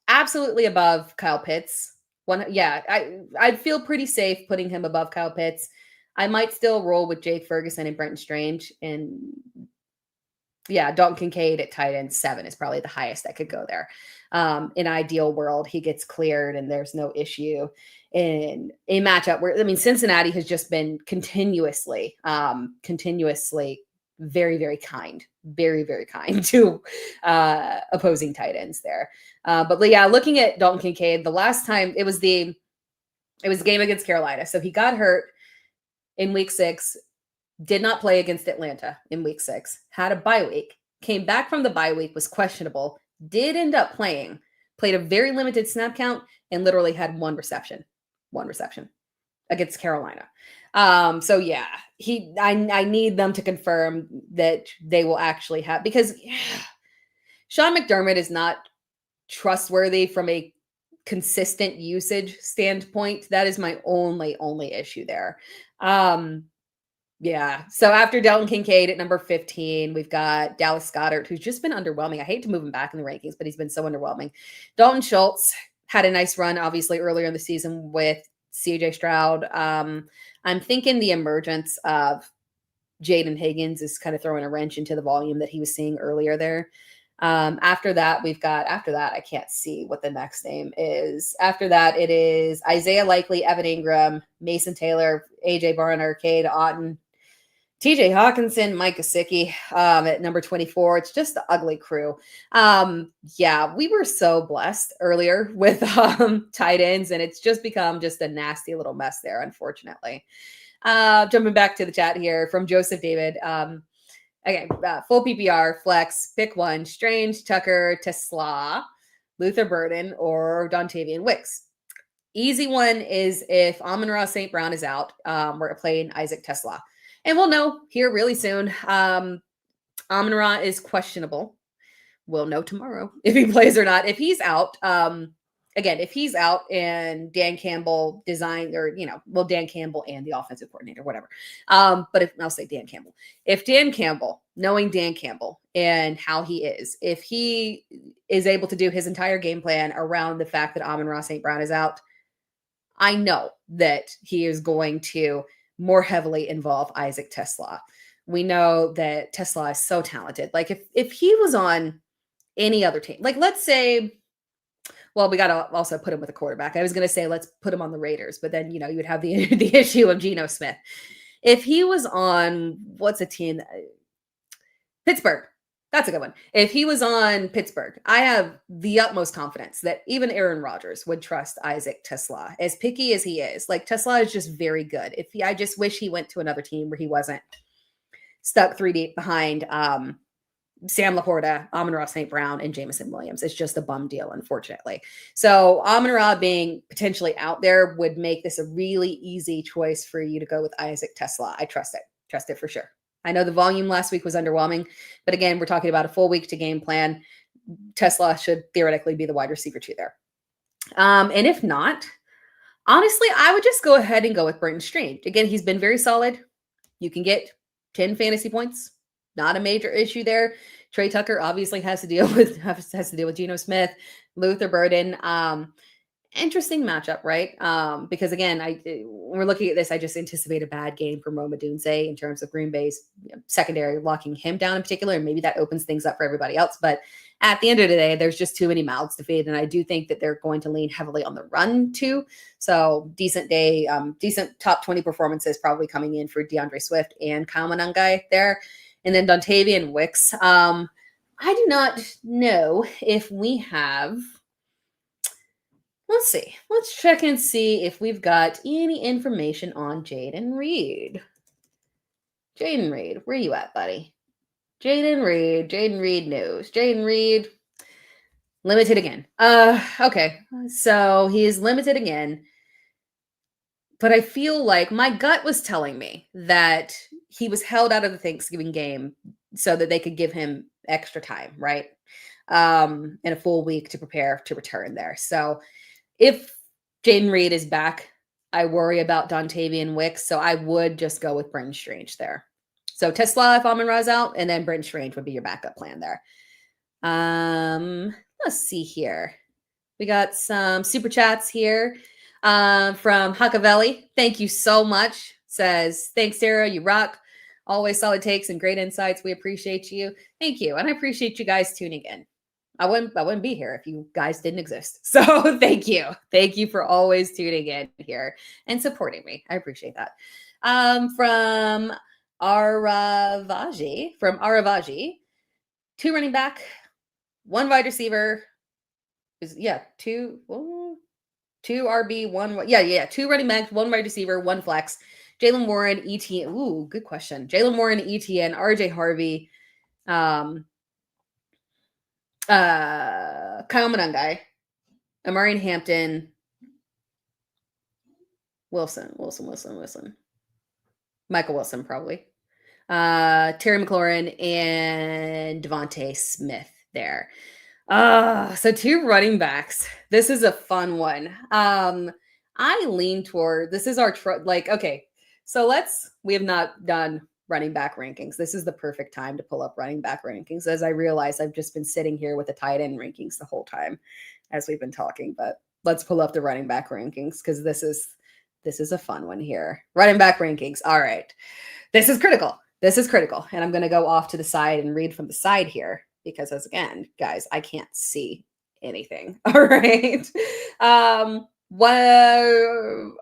absolutely above Kyle Pitts. I'd feel pretty safe putting him above Kyle Pitts. I might still roll with Jake Ferguson and Brenton Strange, and yeah, Dalton Kincaid at tight end 7 is probably the highest I could go there. In ideal world, he gets cleared and there's no issue in a matchup where, Cincinnati has just been continuously very, very kind to opposing tight ends there. But yeah, looking at Dalton Kincaid, the last time it was the game against Carolina. So he got hurt in week 6, did not play against Atlanta in week 6, had a bye week, came back from the bye week, was questionable, did end up playing, played a very limited snap count, and literally had one reception against Carolina. So yeah, I need them to confirm that they will actually have, because Sean McDermott is not trustworthy from a consistent usage standpoint. That is my only issue there. Yeah. So after Dalton Kincaid at number 15, we've got Dallas Goedert, who's just been underwhelming. I hate to move him back in the rankings, but he's been so underwhelming. Dalton Schultz had a nice run, obviously, earlier in the season with CJ Stroud. I'm thinking the emergence of Jaden Higgins is kind of throwing a wrench into the volume that he was seeing earlier there. After that, I can't see what the next name is. After that, it is Isaiah Likely, Evan Ingram, Mason Taylor, AJ Barner, Cade Otton, TJ Hawkinson, Mike Gesicki at number 24. It's just the ugly crew. Yeah, we were so blessed earlier with tight ends, and it's just become just a nasty little mess there, unfortunately. Jumping back to the chat here from Joseph David. Okay, full PPR, flex, pick one, Strange, Tucker, Tesla, Luther Burden, or Dontavian Wicks. Easy one is if Amon-Ra St. Brown is out, we're playing Isaac Tesla. And we'll know here really soon. Amon-Ra is questionable. We'll know tomorrow if he plays or not. If he's out, if he's out and Dan Campbell designed, or, Dan Campbell and the offensive coordinator, whatever. But I'll say Dan Campbell. If Dan Campbell, knowing Dan Campbell and how he is, if he is able to do his entire game plan around the fact that Amon-Ra St. Brown is out, I know that he is going to more heavily involve Isaac Tesla. We know that Tesla is so talented. Like if he was on any other team, like let's say, well, we got to also put him with a quarterback. I was going to say, let's put him on the Raiders, but then, you would have the issue of Geno Smith. If he was on, what's a team? Pittsburgh. That's a good one. If he was on Pittsburgh, I have the utmost confidence that even Aaron Rodgers would trust Isaac Tesla, as picky as he is. Like, Tesla is just very good. I just wish he went to another team where he wasn't stuck 3 deep behind Sam Laporta, Amon-Ra St. Brown, and Jamison Williams. It's just a bum deal, unfortunately. So Amon-Ra being potentially out there would make this a really easy choice for you to go with Isaac Tesla. I trust it. Trust it for sure. I know the volume last week was underwhelming, but again, we're talking about a full week to game plan. Tesla should theoretically be the wide receiver 2 there. And if not, honestly, I would just go ahead and go with Brenton Strange. Again, he's been very solid. You can get 10 fantasy points. Not a major issue there. Trey Tucker obviously has to deal with Geno Smith, Luther Burden. Interesting matchup, right? Because again, when we're looking at this, I just anticipate a bad game from Rome Odunze in terms of Green Bay's secondary locking him down in particular, and maybe that opens things up for everybody else. But at the end of the day, there's just too many mouths to feed, and I do think that they're going to lean heavily on the run too. So decent day, decent top 20 performances probably coming in for DeAndre Swift and Kyle Monangai there. And then Dontavian Wicks. I do not know if we have. Let's see. Let's check and see if we've got any information on Jaden Reed. Jaden Reed, where you at, buddy? Jaden Reed knows. Jaden Reed, limited again. Okay. So he is limited again. But I feel like my gut was telling me that he was held out of the Thanksgiving game so that they could give him extra time, right? And a full week to prepare to return there. So if Jaden Reed is back, I worry about Dontavian Wicks. So I would just go with Brenton Strange there. So Tesla if Amon-Ra's out, and then Brenton Strange would be your backup plan there. Let's see here. We got some super chats here. From Hakavelli, thank you so much. Says, thanks, Sarah. You rock. Always solid takes and great insights. We appreciate you. Thank you. And I appreciate you guys tuning in. I wouldn't be here if you guys didn't exist. So thank you. Thank you for always tuning in here and supporting me. I appreciate that. From Aravaji, 2 running back, 1 wide receiver. Two RB, 1. Yeah. 2 running backs, 1 wide receiver, 1 flex. Jalen Warren, ETN. Ooh, good question. Jalen Warren, ETN, RJ Harvey, Kyle Monangai, Amarian Hampton, Wilson. Michael Wilson, probably. Terry McLaurin and Devontae Smith there. So 2 running backs. This is a fun one. I lean toward, this is our, okay, so we have not done running back rankings. This is the perfect time to pull up running back rankings. As I realize I've just been sitting here with the tight end rankings the whole time as we've been talking, but let's pull up the running back rankings because this is a fun one here. Running back rankings. All right. This is critical. And I'm going to go off to the side and read from the side here because as again, guys, I can't see anything. All right. Overall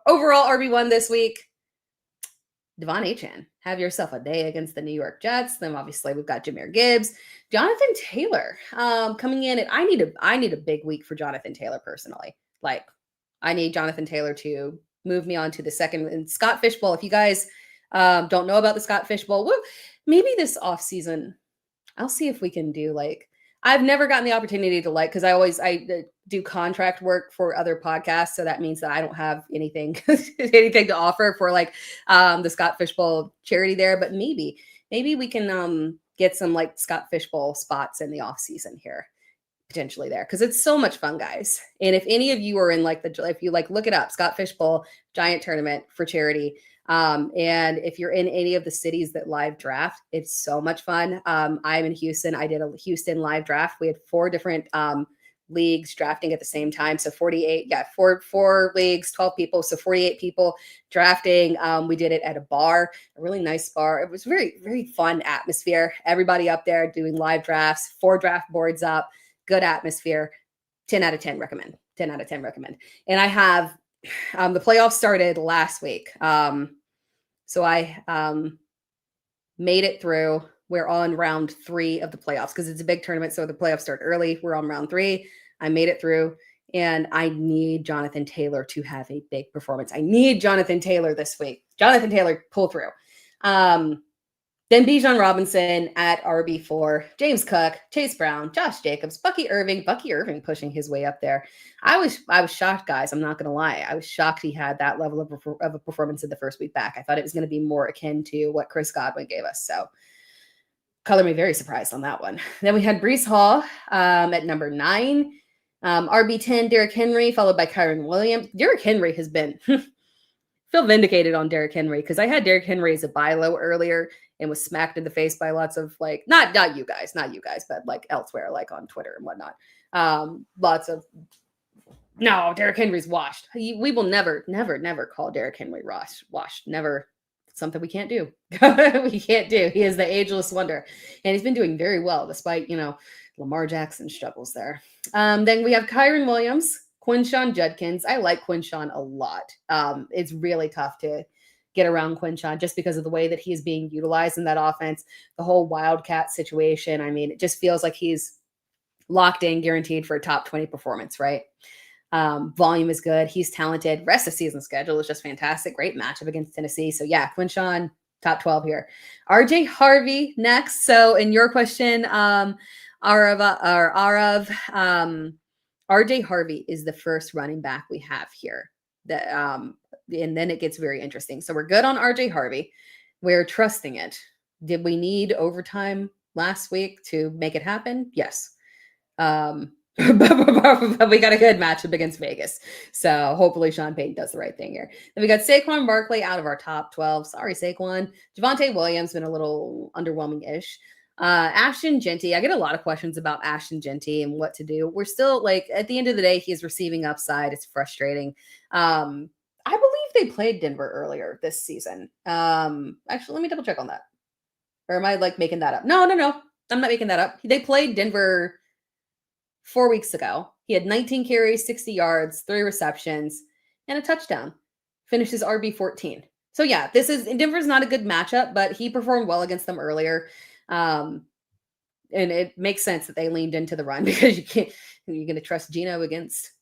RB1 this week, Devon Achane. Have yourself a day against the New York Jets. Then obviously we've got Jahmyr Gibbs, Jonathan Taylor coming in. And I need a big week for Jonathan Taylor personally. Like I need Jonathan Taylor to move me on to the second. And Scott Fishbowl, if you guys don't know about the Scott Fishbowl, well, maybe this offseason, I'll see if we can do I've never gotten the opportunity to because I do contract work for other podcasts. So that means that I don't have anything to offer for the Scott Fishbowl charity there. But maybe we can get some Scott Fishbowl spots in the off season here, potentially there. Cause it's so much fun, guys. And if any of you are in if you look it up, Scott Fishbowl giant tournament for charity. And if you're in any of the cities that live draft, it's so much fun. I'm in Houston. I did a Houston live draft. We had 4 different leagues drafting at the same time. So 4 leagues, 12 people. So 48 people drafting. We did it at a bar, a really nice bar. It was very, very fun atmosphere. Everybody up there doing live drafts, 4 draft boards up, good atmosphere. 10 out of 10 recommend. 10 out of 10 recommend. And I have the playoffs started last week. So I made it through. We're on round 3 of the playoffs because it's a big tournament. So the playoffs start early. We're on round 3. I made it through. And I need Jonathan Taylor to have a big performance. I need Jonathan Taylor this week. Jonathan Taylor, pull through. Then Bijan Robinson at RB4, James Cook, Chase Brown, Josh Jacobs, Bucky Irving pushing his way up there. I was shocked, guys. I'm not going to lie. I was shocked he had that level of a performance in the first week back. I thought it was going to be more akin to what Chris Godwin gave us. So color me very surprised on that one. Then we had Breece Hall at number 9. RB10, Derrick Henry, followed by Kyron Williams. Derrick Henry has been feel vindicated on Derrick Henry because I had Derrick Henry as a buy low earlier and was smacked in the face by lots of like not you guys, but like elsewhere, like on Twitter and whatnot. Lots of no, Derrick Henry's washed. We will never call Derrick Henry washed. Never. Something we can't do. We can't do. He is the ageless wonder, and he's been doing very well despite Lamar Jackson's struggles there. Then we have Kyron Williams, Quinshon Judkins. I like Quinshon a lot. It's really tough to get around Quinshon just because of the way that he is being utilized in that offense, the whole Wildcat situation. I mean, it just feels like he's locked in, guaranteed for a top 20 performance, right? Volume is good. He's talented. Rest of season schedule is just fantastic. Great matchup against Tennessee. So yeah, Quinshon, top 12 here. RJ Harvey next. So in your question, RJ Harvey is the first running back we have here. And then it gets very interesting. So we're good on RJ Harvey. We're trusting it. Did we need overtime last week to make it happen? Yes. But we got a good matchup against Vegas. So hopefully Sean Payton does the right thing here. Then we got Saquon Barkley out of our top 12. Sorry, Saquon. Javonte Williams been a little underwhelming-ish. Ashton Jeanty. I get a lot of questions about Ashton Jeanty and what to do. We're still like at the end of the day, he's receiving upside. It's frustrating. I believe they played Denver earlier this season. Actually, let me double check on that. Or am I like making that up? No. I'm not making that up. They played Denver 4 weeks ago. He had 19 carries, 60 yards, 3 receptions, and a touchdown. Finishes RB14. So yeah, Denver's not a good matchup, but he performed well against them earlier. And it makes sense that they leaned into the run because you're going to trust Geno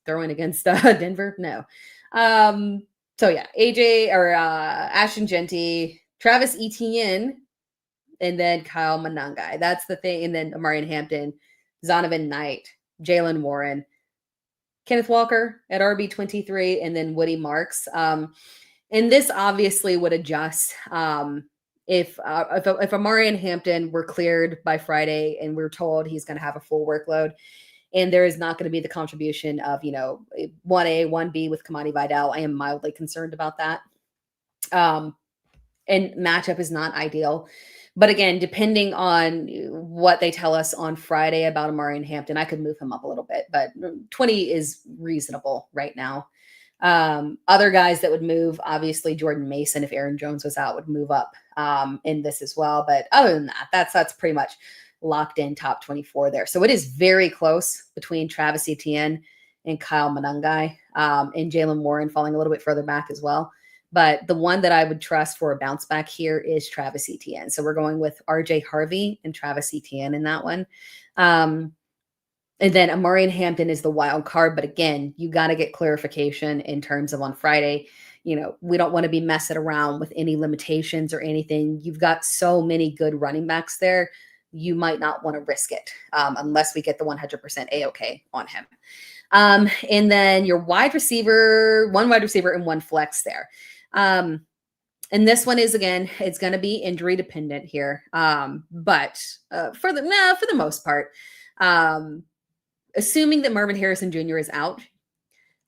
throwing against Denver? No. So yeah, Ashton Jeanty, Travis Etienne, and then Kyle Monangai. That's the thing. And then Amarian Hampton, Zonovan Knight, Jalen Warren, Kenneth Walker at RB23, and then Woody Marks. And this obviously would adjust if Amarian Hampton were cleared by Friday and we're told he's going to have a full workload, and there is not going to be the contribution of 1A, 1B with Kamani Vidal. I am mildly concerned about that. And matchup is not ideal. But again, depending on what they tell us on Friday about Amarian Hampton, I could move him up a little bit, but 20 is reasonable right now. Other guys that would move, obviously Jordan Mason, if Aaron Jones was out, would move up in this as well. But other than that, that's pretty much locked in top 24 there. So it is very close between Travis Etienne and Kyle Monangai, and Jalen Warren falling a little bit further back as well. But the one that I would trust for a bounce back here is Travis Etienne. So we're going with RJ Harvey and Travis Etienne in that one. And then Amarian Hampton is the wild card. But again, you got to get clarification in terms of on Friday. We don't want to be messing around with any limitations or anything. You've got so many good running backs there. You might not want to risk it unless we get the 100% A-OK on him. And then your one wide receiver and one flex there. And this one is, again, it's going to be injury dependent here. But for the most part, assuming that Marvin Harrison Jr. is out,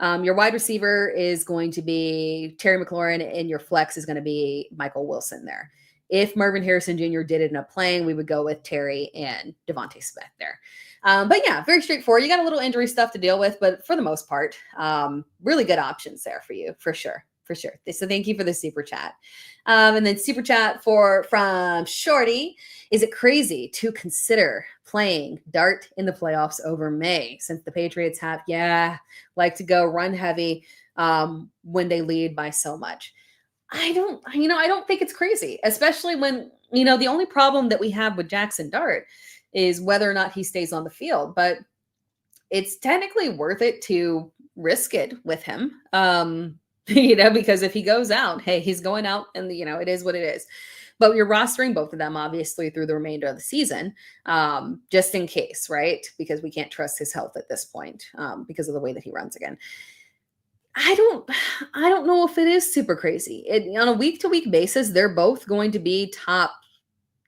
your wide receiver is going to be Terry McLaurin, and your flex is going to be Michael Wilson there. If Marvin Harrison Jr. did end up playing, we would go with Terry and Devontae Smith there. But yeah, very straightforward. You got a little injury stuff to deal with, but for the most part, really good options there for you, for sure. So thank you for the super chat. And then super chat from Shorty. Is it crazy to consider playing Dart in the playoffs over May, since the Patriots like to go run heavy when they lead by so much? I don't think it's crazy, especially when, the only problem that we have with Jackson Dart is whether or not he stays on the field, but it's technically worth it to risk it with him. Because if he goes out, hey, he's going out, and it is what it is. But you're rostering both of them, obviously, through the remainder of the season, just in case, right? Because we can't trust his health at this point because of the way that he runs again. I don't know if it is super crazy. On a week-to-week basis, they're both going to be top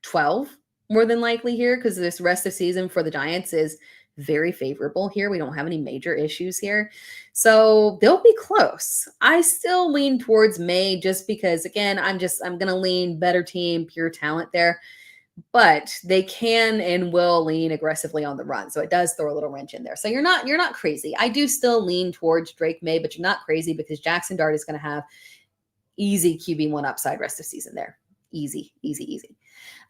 12 more than likely here because this rest of season for the Giants is very favorable here. We don't have any major issues here. So they'll be close. I still lean towards May just because, again, I'm going to lean better team, pure talent there. But they can and will lean aggressively on the run. So it does throw a little wrench in there. So you're not crazy. I do still lean towards Drake May, but you're not crazy because Jackson Dart is going to have easy QB1 upside rest of season there. Easy.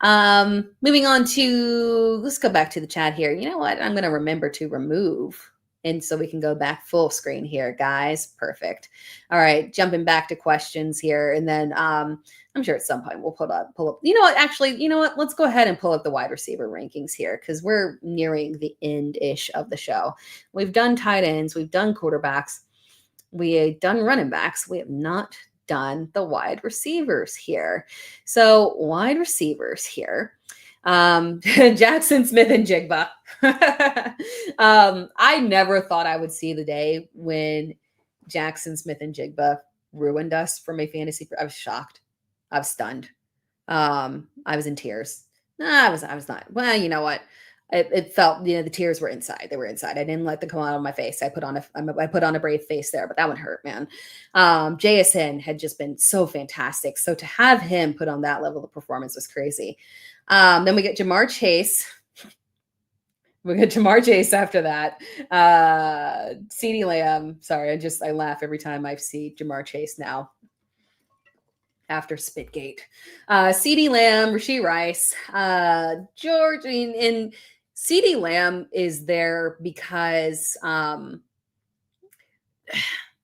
Moving on to, let's go back to the chat here. You know what? I'm going to remember to remove. And so we can go back full screen here, guys. Perfect. All right. Jumping back to questions here. And then I'm sure at some point we'll pull up. You know what? Actually, you know what? Let's go ahead and pull up the wide receiver rankings here because we're nearing the end-ish of the show. We've done tight ends. We've done quarterbacks. We've done running backs. We have not done the wide receivers here. So wide receivers here. Jackson Smith and Jigba. I never thought I would see the day when Jackson Smith and Jigba ruined us from a fantasy. I was shocked. I was stunned. I was in tears. No, I was not. Well, you know what? It felt, the tears were inside. They were inside. I didn't let them come out of my face. I put on a brave face there, but that one hurt, man. JSN had just been so fantastic. So to have him put on that level of performance was crazy. Then we get Jamar Chase. We get Jamar Chase after that. CeeDee Lamb. Sorry, I laugh every time I see Jamar Chase now. After Spitgate. CeeDee Lamb, Rashee Rice, George, and CeeDee Lamb is there because and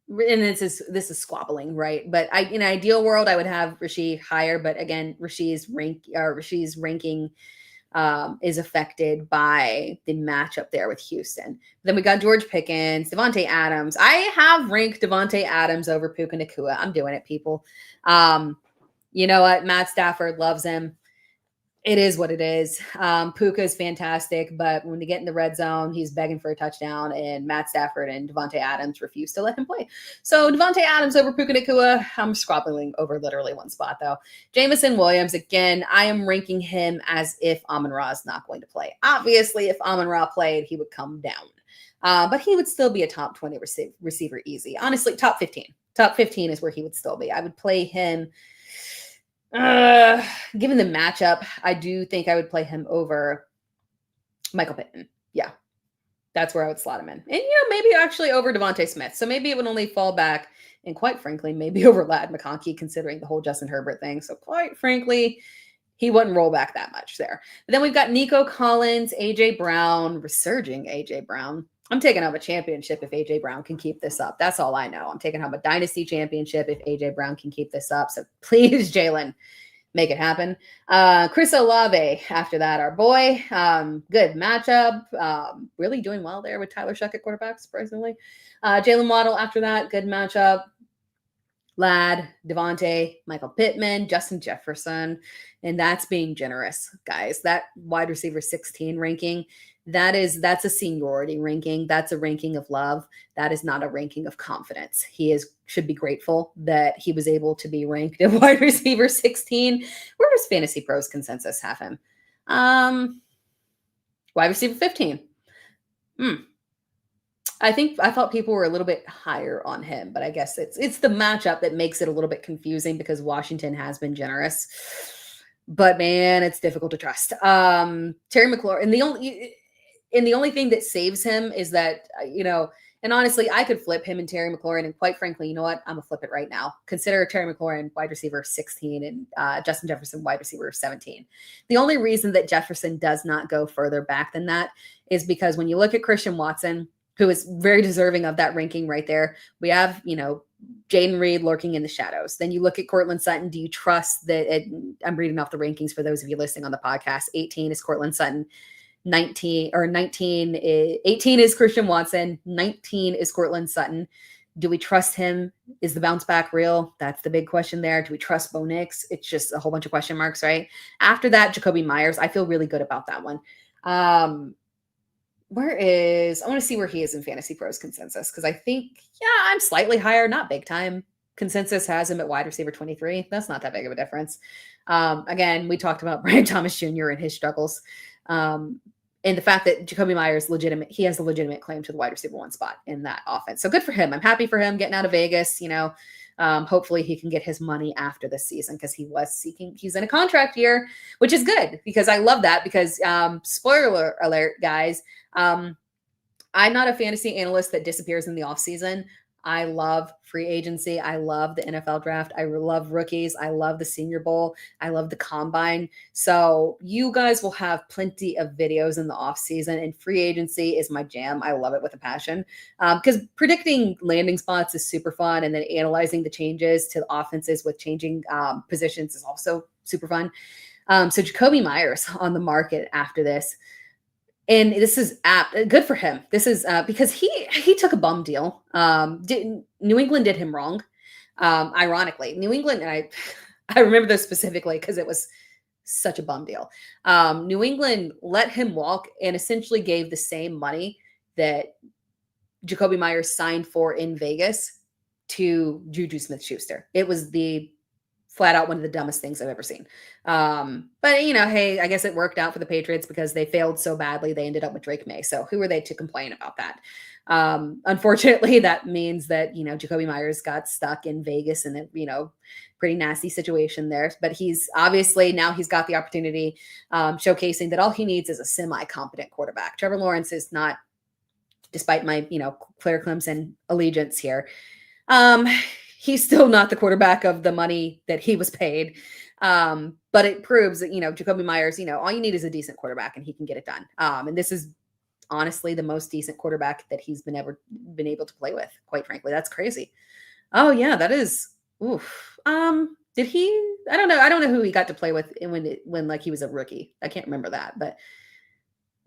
this is squabbling, right? But in an ideal world, I would have Rashee higher, but again, Rashee's ranking is affected by the matchup there with Houston. Then we got George Pickens, Devontae Adams. I have ranked Devontae Adams over Puka Nacua. I'm doing it, people. You know what? Matt Stafford loves him. It is what it is. Puka is fantastic, but when they get in the red zone, he's begging for a touchdown, and Matt Stafford and Devontae Adams refuse to let him play. So Devontae Adams over Puka Nacua. I'm squabbling over literally one spot, though. Jamison Williams, again, I am ranking him as if Amon-Ra is not going to play. Obviously, if Amon-Ra played, he would come down. But he would still be a top 20 receiver easy. Honestly, top 15. Top 15 is where he would still be. I would play him. Given the matchup, I do think I would play him over Michael Pittman. Yeah, that's where I would slot him in. And, maybe actually over Devontae Smith. So maybe it would only fall back, and quite frankly, maybe over Ladd McConkey, considering the whole Justin Herbert thing. So quite frankly, he wouldn't roll back that much there. But then we've got Nico Collins, A.J. Brown, resurging A.J. Brown. I'm taking home a championship if A.J. Brown can keep this up. That's all I know. I'm taking home a dynasty championship if A.J. Brown can keep this up. So please, Jalen, make it happen. Chris Olave after that, our boy. Good matchup. Really doing well there with Tyler Shuck at quarterback, surprisingly. Jalen Waddle after that, good matchup. Ladd, Devontae, Michael Pittman, Justin Jefferson. And that's being generous, guys. That wide receiver 16 ranking, that's a seniority ranking. That's a ranking of love. That is not a ranking of confidence. He should be grateful that he was able to be ranked at wide receiver 16. Where does Fantasy Pros consensus have him? Wide receiver 15. I thought people were a little bit higher on him, but I guess it's the matchup that makes it a little bit confusing because Washington has been generous. But man, it's difficult to trust. Terry McLaurin, and the only thing that saves him is that, and honestly, I could flip him and Terry McLaurin, and quite frankly, you know what? I'm gonna flip it right now. Consider Terry McLaurin wide receiver 16 and Justin Jefferson wide receiver 17. The only reason that Jefferson does not go further back than that is because when you look at Christian Watson, who is very deserving of that ranking right there, we have, Jaden Reed lurking in the shadows. Then you look at Cortland Sutton. Do you trust that? I'm reading off the rankings for those of you listening on the podcast. 18 is Cortland Sutton. 18 is Christian Watson. 19 is Cortland Sutton. Do we trust him? Is the bounce back real? That's the big question there. Do we trust Bo Nix? It's just a whole bunch of question marks, right? After that, Jacoby Myers, I feel really good about that one. I want to see where he is in Fantasy Pros consensus, because I think, yeah, I'm slightly higher, not big time. Consensus has him at wide receiver 23. That's not that big of a difference. Again, we talked about Brian Thomas Jr. and his struggles. And the fact that Jacoby Myers he has a legitimate claim to the wide receiver 1 spot in that offense. So good for him. I'm happy for him getting out of Vegas. Hopefully he can get his money after this season, because he's in a contract year, which is good, because I love that, because spoiler alert, guys, I'm not a fantasy analyst that disappears in the offseason. I love free agency. I love the NFL draft. I love rookies. I love the Senior Bowl. I love the combine. So you guys will have plenty of videos in the offseason, and free agency is my jam. I love it with a passion, because predicting landing spots is super fun. And then analyzing the changes to the offenses with changing positions is also super fun. So Jacoby Myers on the market after this. And this is good for him. This is because he took a bum deal. New England did him wrong. Ironically, New England, and I remember this specifically because it was such a bum deal. New England let him walk and essentially gave the same money that Jacoby Myers signed for in Vegas to Juju Smith-Schuster. It was flat out one of the dumbest things I've ever seen. But hey, I guess it worked out for the Patriots, because they failed so badly. They ended up with Drake May. So who are they to complain about that? Unfortunately, that means that, Jacoby Myers got stuck in Vegas in a, pretty nasty situation there. But he's obviously, now he's got the opportunity, showcasing that all he needs is a semi-competent quarterback. Trevor Lawrence is not, despite my, Claire Clemson allegiance here, he's still not the quarterback of the money that he was paid. But it proves that, Jacoby Myers, all you need is a decent quarterback and he can get it done. And this is honestly the most decent quarterback that he's been able to play with, quite frankly. That's crazy. Oh yeah, that is, oof. Did he, I don't know who he got to play with when like he was a rookie. I can't remember that, but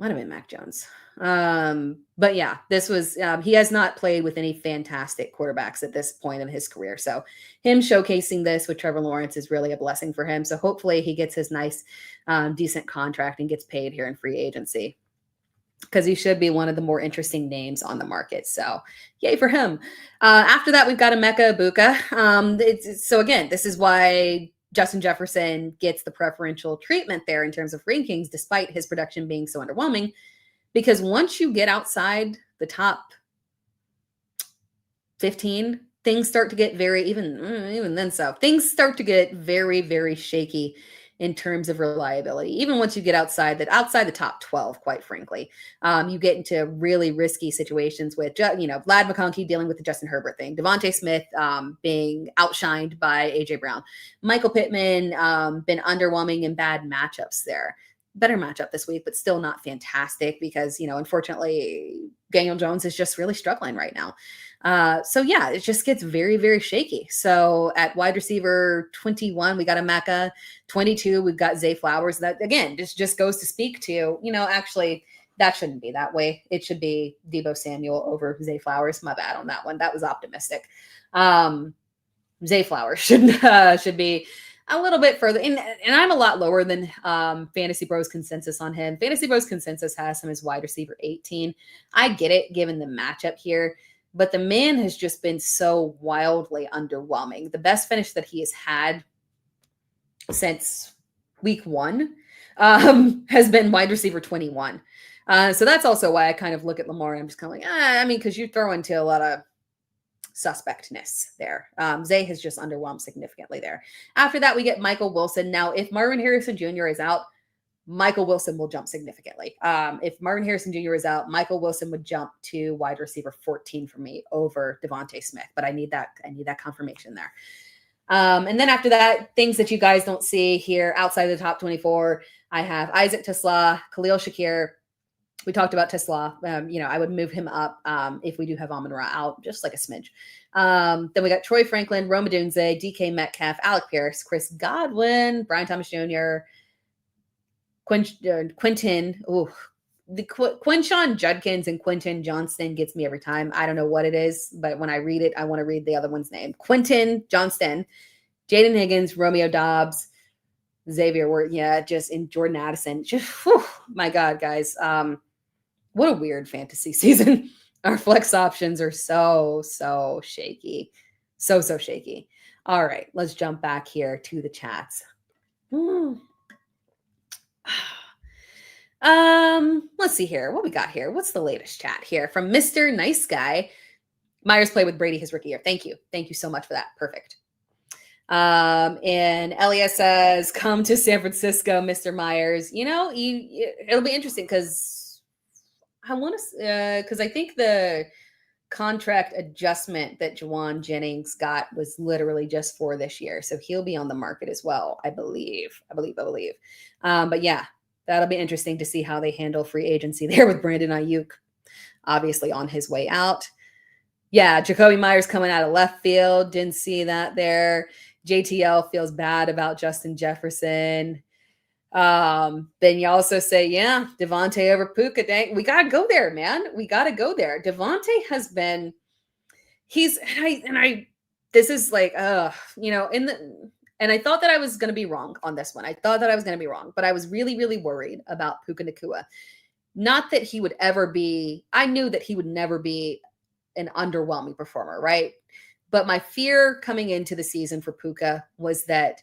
might have been Mac Jones. But yeah, this was, he has not played with any fantastic quarterbacks at this point in his career. So him showcasing this with Trevor Lawrence is really a blessing for him. So hopefully he gets his nice, decent contract and gets paid here in free agency, because he should be one of the more interesting names on the market. So yay for him. After that, we've got Emeka Egbuka. So again, this is why Justin Jefferson gets the preferential treatment there in terms of rankings, despite his production being so underwhelming, because once you get outside the top 15, things start to get even then. So things start to get very, very shaky in terms of reliability. Even once you get outside the top 12, quite frankly, you get into really risky situations with, Vlad McConkey dealing with the Justin Herbert thing, Devontae Smith being outshined by AJ Brown, Michael Pittman been underwhelming in bad matchups there. Better matchup this week, but still not fantastic, because, unfortunately, Daniel Jones is just really struggling right now. So yeah, it just gets very, very shaky. So at wide receiver 21, we got Emeka. 22, we've got Zay Flowers. That again, just goes to speak to, actually that shouldn't be that way. It should be Deebo Samuel over Zay Flowers. My bad on that one. That was optimistic. Zay Flowers should be a little bit further. And I'm a lot lower than Fantasy Bros consensus on him. Fantasy Bros consensus has him as wide receiver 18. I get it given the matchup here, but the man has just been so wildly underwhelming. The best finish that he has had since week 1 has been wide receiver 21. So that's also why I kind of look at Lamar and I'm just kind of like, because you throw into a lot of suspectness there. Zay has just underwhelmed significantly there. After that, we get Michael Wilson. Now, if Marvin Harrison Jr. is out, Michael Wilson will jump significantly. If Marvin Harrison Jr. is out, Michael Wilson would jump to wide receiver 14 for me over Devontae Smith, but I need that confirmation there. And then after that, things that you guys don't see here outside of the top 24, I have Isaac Tisla, Khalil Shakir. We talked about Tisla. I would move him up if we do have Amon-Ra out, just like a smidge. Then we got Troy Franklin, Rome Odunze, DK Metcalf, Alec Pierce, Chris Godwin, Brian Thomas Jr., Quentin. the Quinshon Judkins and Quentin Johnston gets me every time. I don't know what it is, but when I read it, I want to read the other one's name. Quentin Johnston, Jaden Higgins, Romeo Dobbs, Xavier Worth, just in Jordan Addison. Just, whew, my God, guys. What a weird fantasy season. Our flex options are so shaky. So shaky. All right, let's jump back here to the chats. Let's see here. What we got here? What's the latest chat here from Mr. Nice Guy? Myers played with Brady his rookie year. Thank you. Thank you so much for that. Perfect. And Elias says, come to San Francisco, Mr. Myers. It'll be interesting because I think the contract adjustment that Juwan Jennings got was literally just for this year. So he'll be on the market as well, I believe. But yeah, that'll be interesting to see how they handle free agency there with Brandon Ayuk, obviously on his way out. Yeah, Jacoby Myers coming out of left field. Didn't see that there. JTL feels bad about Justin Jefferson. Then you also say, yeah, Devontae over Puka. Dang, we got to go there, man. We got to go there. Devontae has been, this is like, and I thought that I was going to be wrong on this one. But I was really, really worried about Puka Nacua. Not that he would ever be, I knew that he would never be an underwhelming performer, right? But my fear coming into the season for Puka was that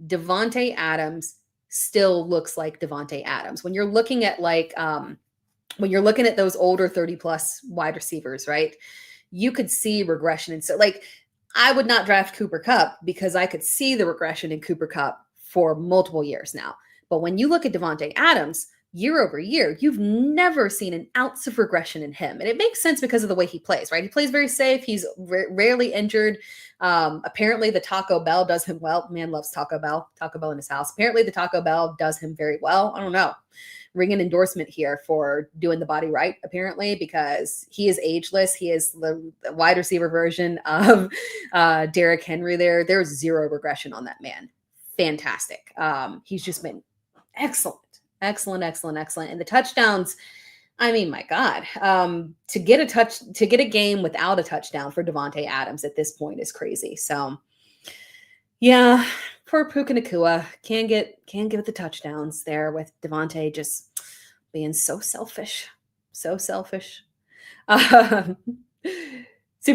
Devontae Adams still looks like Devontae Adams. When you're looking at those older 30 plus wide receivers, right? You could see regression. And so I would not draft Cooper Kupp because I could see the regression in Cooper Kupp for multiple years now. But when you look at Devontae Adams, year over year, you've never seen an ounce of regression in him. And it makes sense because of the way he plays, right? He plays very safe. He's rarely injured. Apparently the Taco Bell does him well. Man loves Taco Bell in his house. Apparently the Taco Bell does him very well. I don't know. Ring an endorsement here for doing the body right, apparently, because he is ageless. He is the wide receiver version of Derrick Henry there. There's zero regression on that man. Fantastic. He's just been excellent. And the touchdowns, I mean, my God, to get a game without a touchdown for Devontae Adams at this point is crazy. So yeah, poor Puka Nacua can't get the touchdowns there with Devontae just being so selfish. Super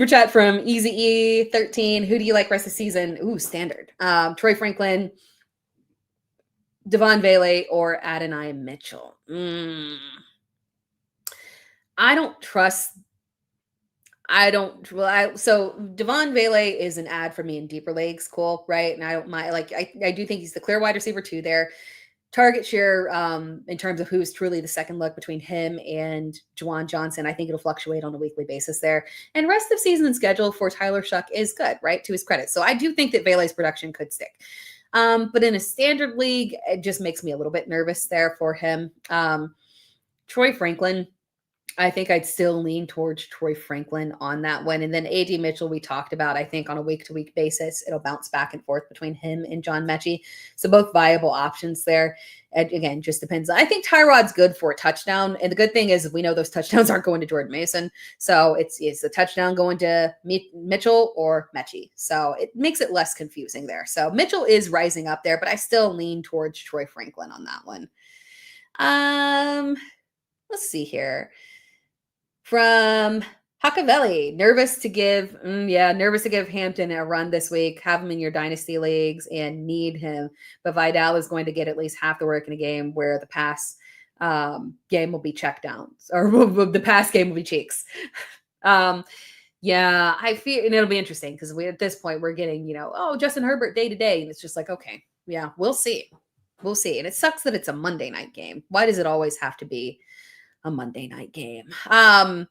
chat from Easy E13. Who do you like rest of the season? Ooh, standard. Troy Franklin, Devon Vele, or Adonai Mitchell. So Devon Vele is an ad for me in deeper leagues. Cool. Right. And I don't mind, I do think he's the clear wide receiver 2 there. Target share, in terms of who's truly the second look between him and Juwan Johnson, I think it'll fluctuate on a weekly basis there. And rest of season schedule for Tyler Shuck is good, right? To his credit. So I do think that Vele's production could stick. But in a standard league, it just makes me a little bit nervous there for him. Troy Franklin, I think I'd still lean towards Troy Franklin on that one. And then AD Mitchell, we talked about, I think on a week-to-week basis, it'll bounce back and forth between him and John Mechie. So both viable options there. And again, just depends. I think Tyrod's good for a touchdown. And the good thing is we know those touchdowns aren't going to Jordan Mason. So it's a touchdown going to Mitchell or Mechie. So it makes it less confusing there. So Mitchell is rising up there, but I still lean towards Troy Franklin on that one. Let's see here. From Hakavelli, nervous to give Hampton a run this week. Have him in your dynasty leagues and need him. But Vidal is going to get at least half the work in a game where the pass game will be check downs, or the pass game will be cheeks. I feel, and it'll be interesting because at this point we're getting, Justin Herbert day to day, and it's just like, okay, yeah, we'll see. And it sucks that it's a Monday night game. Why does it always have to be a Monday night game? I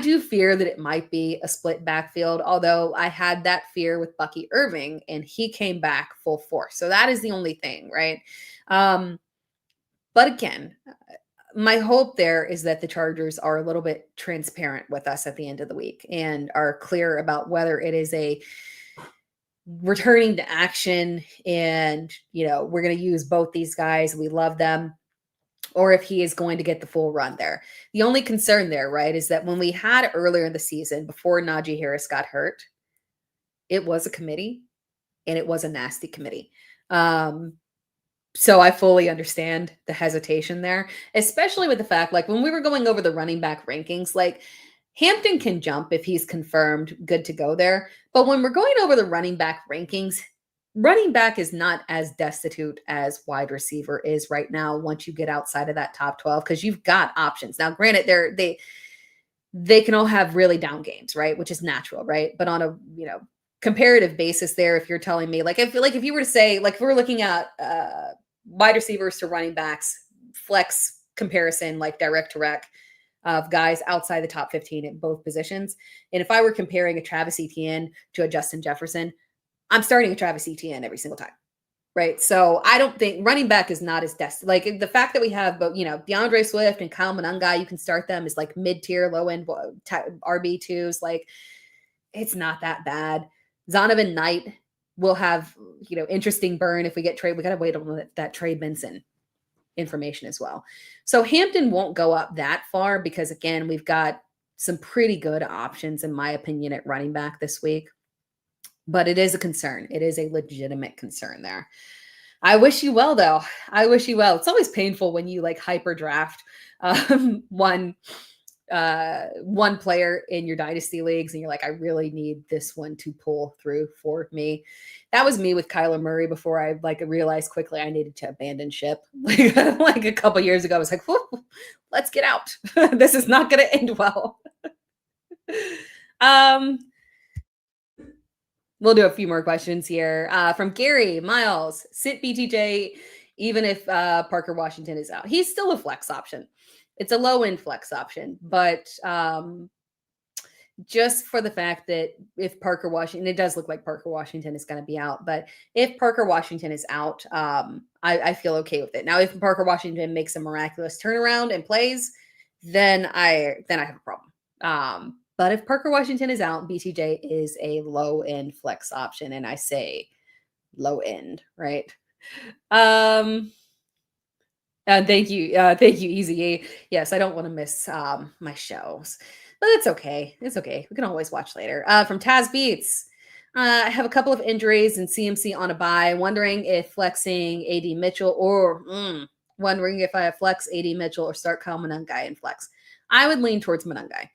do fear that it might be a split backfield, although I had that fear with Bucky Irving and he came back full force. So that is the only thing, right? But again, my hope there is that the Chargers are a little bit transparent with us at the end of the week and are clear about whether it is a returning to action and, we're going to use both these guys. We love them. or if he is going to get the full run there. The only concern there, right, is that when we had earlier in the season, before Najee Harris got hurt, it was a committee, and it was a nasty committee. So I fully understand the hesitation there, especially with the fact, like when we were going over the running back rankings, like Hampton can jump if he's confirmed good to go there. But when we're going over the running back rankings, running back is not as destitute as wide receiver is right now once you get outside of that top 12, because you've got options. Now, granted, they can all have really down games, right? Which is natural, right? But on a, comparative basis there, if you're telling me, like, if you were to say, like, if we're looking at wide receivers to running backs, flex comparison, like direct to rec of guys outside the top 15 at both positions. And if I were comparing a Travis Etienne to a Justin Jefferson, I'm starting a Travis Etienne every single time. Right. So I don't think running back is not as destined. Like the fact that we have, but DeAndre Swift and Kyle Monangai, you can start them as like mid-tier, low-end RB2s. Like it's not that bad. Zonovan Knight will have, interesting burn if we get trade. We got to wait on that Trey Benson information as well. So Hampton won't go up that far because, again, we've got some pretty good options, in my opinion, at running back this week. But it is a concern. It is a legitimate concern there. I wish you well, though. I wish you well. It's always painful when you like hyper draft one player in your dynasty leagues and you're like, I really need this one to pull through for me. That was me with Kyler Murray before I realized quickly I needed to abandon ship. Like a couple years ago, I was like, let's get out. This is not going to end well. We'll do a few more questions here. From Gary Miles, sit BTJ even if Parker Washington is out. He's still a flex option. It's a low-end flex option, but just for the fact that if Parker Washington, it does look like Parker Washington is going to be out, but if Parker Washington is out, I feel okay with it. Now, if Parker Washington makes a miraculous turnaround and plays, then I have a problem. But if Parker Washington is out, BTJ is a low-end flex option, and I say low-end, right? Thank you, Easy A. Yes, I don't want to miss my shows, but it's okay. It's okay. We can always watch later. From Taz Beats, I have a couple of injuries and CMC on a bye. Wondering if flexing AD Mitchell or wondering if I have flex AD Mitchell or start Kyle Monangai and flex. I would lean towards Monangai.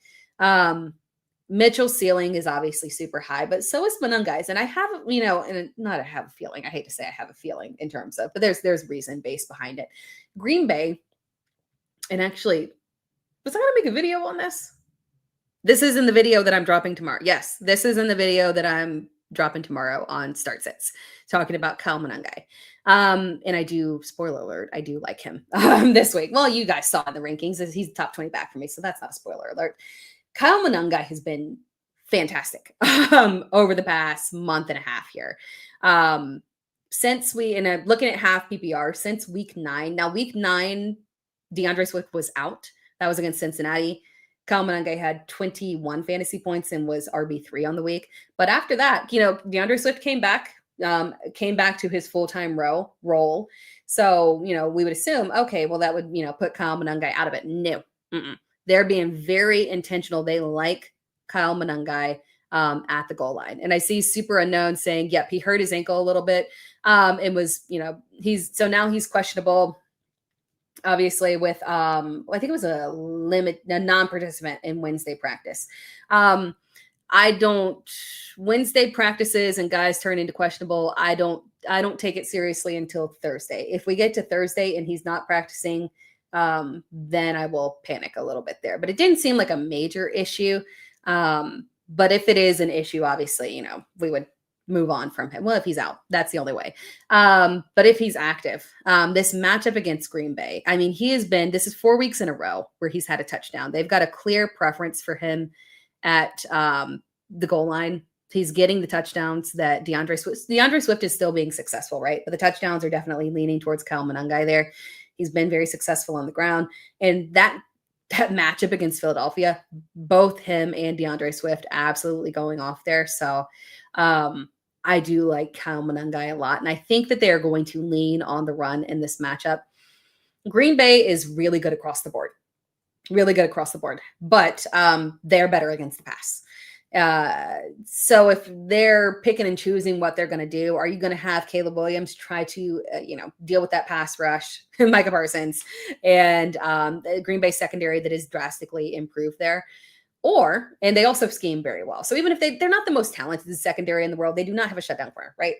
Mitchell's ceiling is obviously super high, but so is Monangai's. And I have, and not I have a feeling. I hate to say I have a feeling in terms of, but there's reason based behind it. Green Bay, and actually, was I going to make a video on this? This is in the video that I'm dropping tomorrow. Yes, this is in the video that I'm dropping tomorrow on Start Sits, talking about Kyle Monangai. And I do, spoiler alert, I do like him this week. Well, you guys saw in the rankings, he's top 20 back for me, so that's not a spoiler alert. Kyle Monangai has been fantastic over the past month and a half here. Since looking at half PPR since week 9. Now, week 9, DeAndre Swift was out. That was against Cincinnati. Kyle Monangai had 21 fantasy points and was RB3 on the week. But after that, DeAndre Swift came back to his full-time role. So, we would assume, okay, well, that would, put Kyle Monangai out of it. No. They're being very intentional. They like Kyle Monangai at the goal line. And I see Super Unknown saying, yep, he hurt his ankle a little bit. It was, now he's questionable, obviously, with, I think it was a non-participant in Wednesday practice. Wednesday practices and guys turn into questionable. I don't take it seriously until Thursday. If we get to Thursday and he's not practicing, then I will panic a little bit there. But it didn't seem like a major issue. But if it is an issue, obviously, we would move on from him. Well, if he's out, that's the only way. But if he's active, this matchup against Green Bay, I mean, this is 4 weeks in a row where he's had a touchdown. They've got a clear preference for him at the goal line. He's getting the touchdowns that DeAndre Swift is still being successful, right? But the touchdowns are definitely leaning towards Kyle Monangai there. He's been very successful on the ground. And that matchup against Philadelphia, both him and DeAndre Swift absolutely going off there. So I do like Kyle Monangai a lot. And I think that they are going to lean on the run in this matchup. Green Bay is really good across the board. Really good across the board, but they're better against the pass. So if they're picking and choosing what they're going to do, are you going to have Caleb Williams try to, deal with that pass rush, Micah Parsons, and the Green Bay secondary that is drastically improved there? And they also scheme very well. So even if they're not the most talented secondary in the world, they do not have a shutdown corner, right?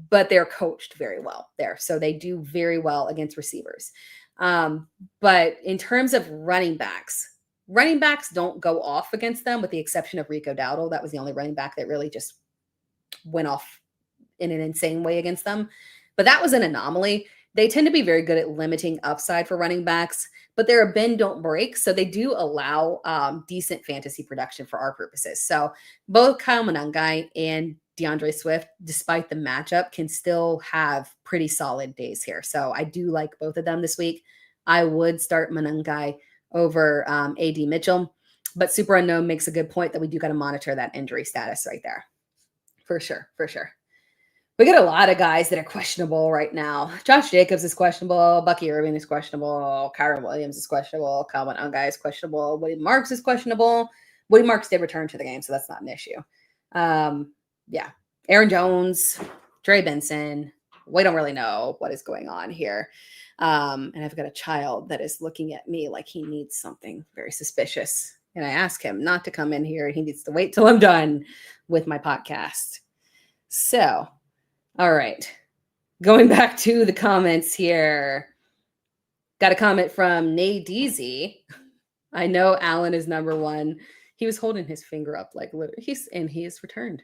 But they're coached very well there. So they do very well against receivers. But in terms of running backs don't go off against them, with the exception of Rico Dowdle. That was the only running back that really just went off in an insane way against them. But that was an anomaly. They tend to be very good at limiting upside for running backs, but they're a bend, don't break. So they do allow decent fantasy production for our purposes. So both Kyle Monangai and DeAndre Swift, despite the matchup, can still have pretty solid days here. So I do like both of them this week. I would start Monangai over AD Mitchell, but Super Unknown makes a good point that we do got to monitor that injury status right there. For sure. We got a lot of guys that are questionable right now. Josh Jacobs is questionable. Bucky Irving is questionable. Kyron Williams is questionable. Kyle Monangai is questionable. Woody Marks is questionable. Woody Marks did return to the game, so that's not an issue. Yeah. Aaron Jones, Trey Benson. We don't really know what is going on here. And I've got a child that is looking at me like he needs something very suspicious. And I ask him not to come in here. He needs to wait till I'm done with my podcast. So, all right. Going back to the comments here. Got a comment from Nadeezy. I know Allen is number one. He was holding his finger up like he is returned.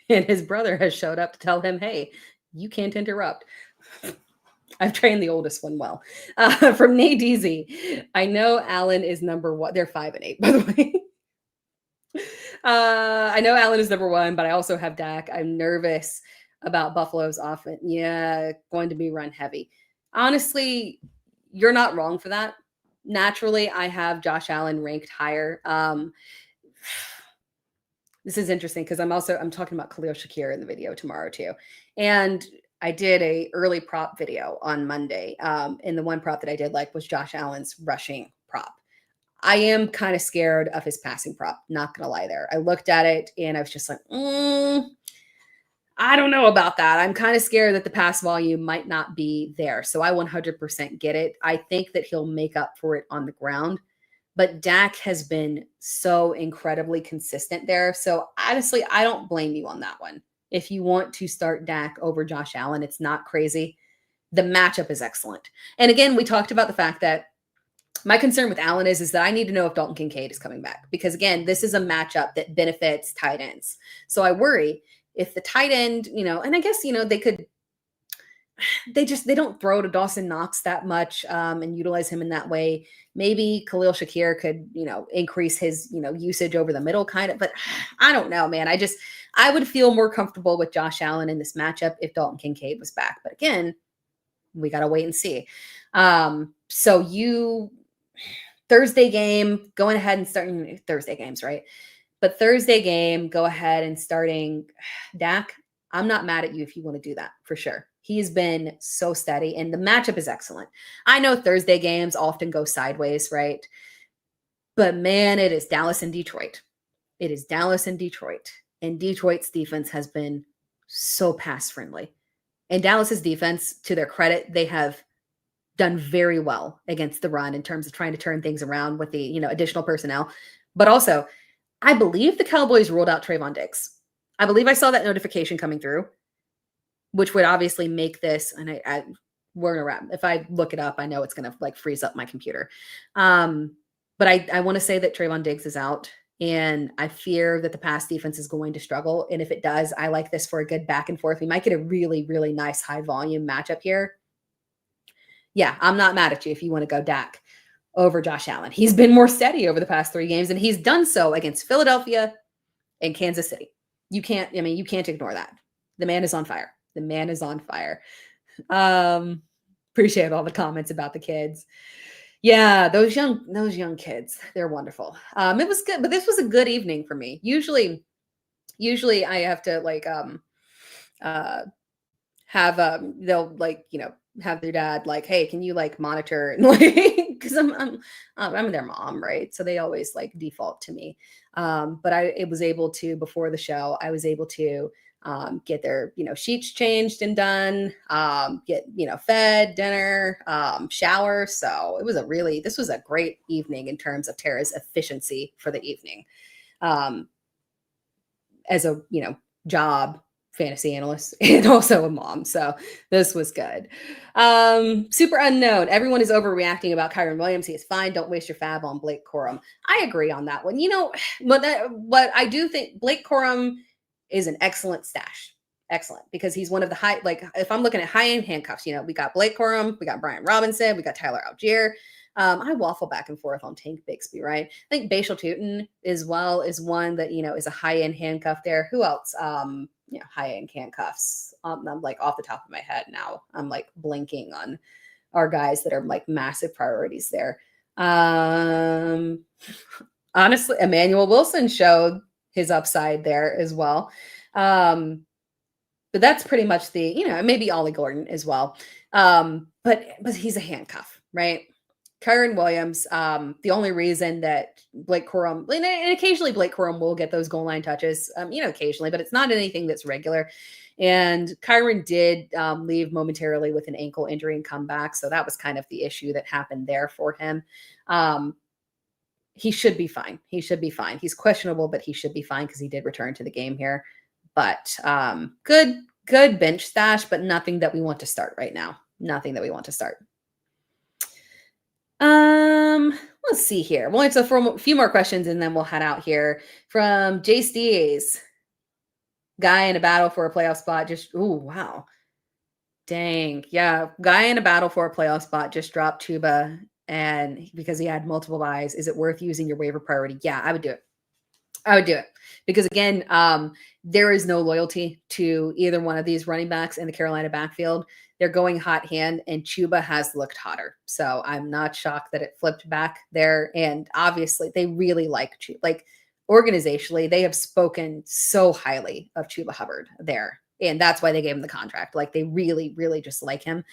And his brother has showed up to tell him, hey, you can't interrupt. I've trained the oldest one well. From Nadeezy, I know Allen is number one. They're 5 and 8, by the way. I know Allen is number one, but I also have Dak. I'm nervous about Buffalo's offense. Yeah, going to be run heavy. Honestly, you're not wrong for that. Naturally, I have Josh Allen ranked higher. This is interesting because I'm talking about Khalil Shakir in the video tomorrow too. And I did a early prop video on Monday. And the one prop that I did like was Josh Allen's rushing prop. I am kind of scared of his passing prop. Not going to lie there. I looked at it and I was just like, I don't know about that. I'm kind of scared that the pass volume might not be there. So I 100% get it. I think that he'll make up for it on the ground. But Dak has been so incredibly consistent there. So honestly, I don't blame you on that one. If you want to start Dak over Josh Allen, it's not crazy. The matchup is excellent. And again, we talked about the fact that my concern with Allen is that I need to know if Dalton Kincaid is coming back. Because again, this is a matchup that benefits tight ends. So I worry if the tight end, and I guess, they don't throw to Dawson Knox that much and utilize him in that way. Maybe Khalil Shakir could, increase his, usage over the middle kind of, but I don't know, man. I would feel more comfortable with Josh Allen in this matchup if Dalton Kincaid was back. But again, we got to wait and see. Thursday game, going ahead and starting Thursday games, right? But Thursday game, go ahead and starting Dak. I'm not mad at you if you want to do that, for sure. He's been so steady, and the matchup is excellent. I know Thursday games often go sideways, right? But man, it is Dallas and Detroit. It is Dallas and Detroit. And Detroit's defense has been so pass-friendly. And Dallas's defense, to their credit, they have done very well against the run in terms of trying to turn things around with the, additional personnel. But also, I believe the Cowboys ruled out Trayvon Diggs. I believe I saw that notification coming through, which would obviously make this, and we're gonna wrap. If I look it up, I know it's gonna freeze up my computer. But I want to say that Trayvon Diggs is out, and I fear that the pass defense is going to struggle. And if it does, I like this for a good back and forth. We might get a really, really nice high volume matchup here. Yeah, I'm not mad at you if you want to go Dak over Josh Allen. He's been more steady over the past 3 games, and he's done so against Philadelphia and Kansas City. You can't ignore that. The man is on fire. The man is on fire. Appreciate all the comments about the kids. Yeah, those young kids, they're wonderful. It was good, but this was a good evening for me. Usually I have to have they'll like, have their dad like, hey, can you like monitor and like because I'm their mom, right? So they always like default to me. But it was able to before the show, I was able to get their sheets changed and done, get fed dinner, shower. So this was a great evening in terms of Tara's efficiency for the evening. As a job fantasy analyst and also a mom. So this was good. Super unknown. Everyone is overreacting about Kyron Williams. He is fine. Don't waste your fab on Blake Corum. I agree on that one. But I do think Blake Corum is an excellent stash. Excellent. Because he's one of the high, like if I'm looking at high-end handcuffs, we got Blake Corum, we got Brian Robinson, we got Tyler Algier. I waffle back and forth on Tank Bixby, right? I think Bashal Tutin as well is one that, is a high-end handcuff there. Who else? High-end handcuffs. I'm like off the top of my head now. I'm like blinking on our guys that are like massive priorities there. Honestly, Emmanuel Wilson showed his upside there as well. But that's pretty much maybe Ollie Gordon as well. But he's a handcuff, right? Kyron Williams, the only reason that Blake Corum, and occasionally Blake Corum will get those goal line touches, occasionally, but it's not anything that's regular. And Kyron did leave momentarily with an ankle injury and come back. So that was kind of the issue that happened there for him. He should be fine. He should be fine. He's questionable, but he should be fine because he did return to the game here. But good bench stash, but nothing that we want to start right now. Nothing that we want to start. Let's see here. We'll answer for a few more questions and then we'll head out here from Jace Diaz. Guy in a battle for a playoff spot. Wow. Dang. Yeah. Guy in a battle for a playoff spot just dropped Chuba and because he had multiple buys. Is it worth using your waiver priority? Yeah, I would do it. I would do it because again, there is no loyalty to either one of these running backs in the Carolina backfield. They're going hot hand and Chuba has looked hotter. So I'm not shocked that it flipped back there. And obviously they really like Chuba. Like organizationally, they have spoken so highly of Chuba Hubbard there. And that's why they gave him the contract. Like they really, really just like him.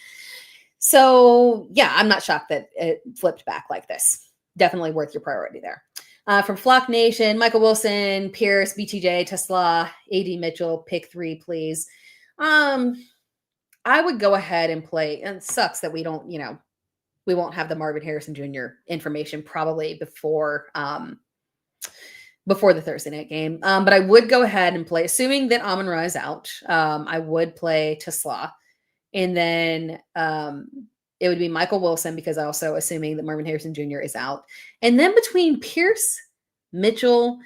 So yeah, I'm not shocked that it flipped back like this. Definitely worth your priority there. From Flock Nation, Michael Wilson, Pierce, BTJ, Tesla, AD Mitchell, pick 3, please. I would go ahead and play, and it sucks that we don't, we won't have the Marvin Harrison Jr. information probably before the Thursday night game. But I would go ahead and play, assuming that Amon-Ra is out, I would play Tesla. And then it would be Michael Wilson because also assuming that Marvin Harrison Jr. is out. And then between Pierce, Mitchell,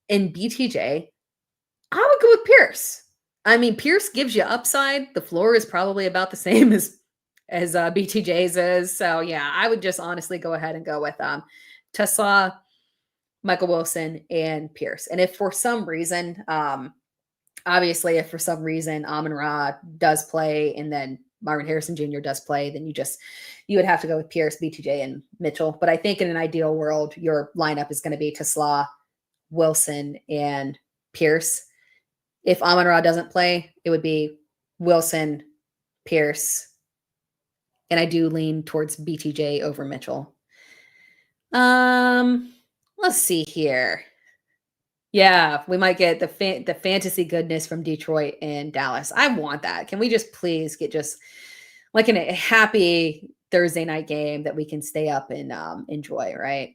and BTJ, I would go with Pierce. I mean, Pierce gives you upside. The floor is probably about the same as BTJ's is. So yeah, I would just honestly go ahead and go with Tesla, Michael Wilson, and Pierce. And if for some reason, obviously, if for some reason Amon-Ra does play and then Marvin Harrison Jr. does play, then you would have to go with Pierce, BTJ, and Mitchell. But I think in an ideal world, your lineup is going to be Tesla, Wilson, and Pierce. If Amon-Ra doesn't play, it would be Wilson, Pierce, and I do lean towards BTJ over Mitchell. Let's see here. Yeah, we might get the fantasy goodness from Detroit and Dallas. I want that. Can we just please get just like a happy Thursday night game that we can stay up and enjoy, right?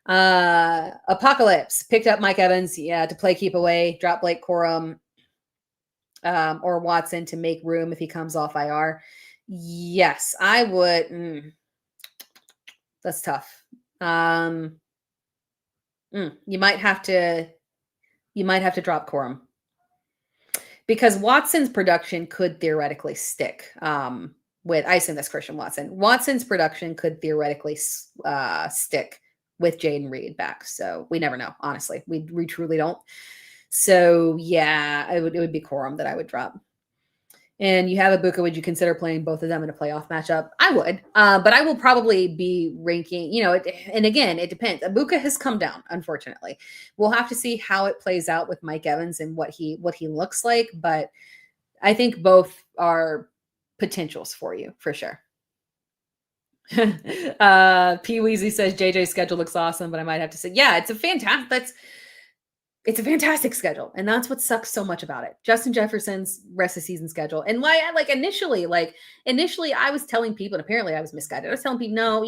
Apocalypse picked up Mike Evans, to play keep away, drop Blake Corum or Watson to make room if he comes off IR. Yes, I would. That's tough. You might have to drop Corum because Watson's production could theoretically stick with, I assume that's Christian Watson. Watson's production could theoretically stick with Jaden Reed back. So we never know. Honestly, we truly don't. So yeah, it would be Corum that I would drop. And you have Ibuka. Would you consider playing both of them in a playoff matchup? I would, but I will probably be ranking, and again, it depends. Ibuka has come down, unfortunately. We'll have to see how it plays out with Mike Evans and what he looks like. But I think both are potentials for you for sure. P. Weezy says JJ's schedule looks awesome, but I might have to say, yeah, it's a fantastic schedule. And that's what sucks so much about it. Justin Jefferson's rest of season schedule. And why I initially I was telling people, and apparently I was misguided. I was telling people, no,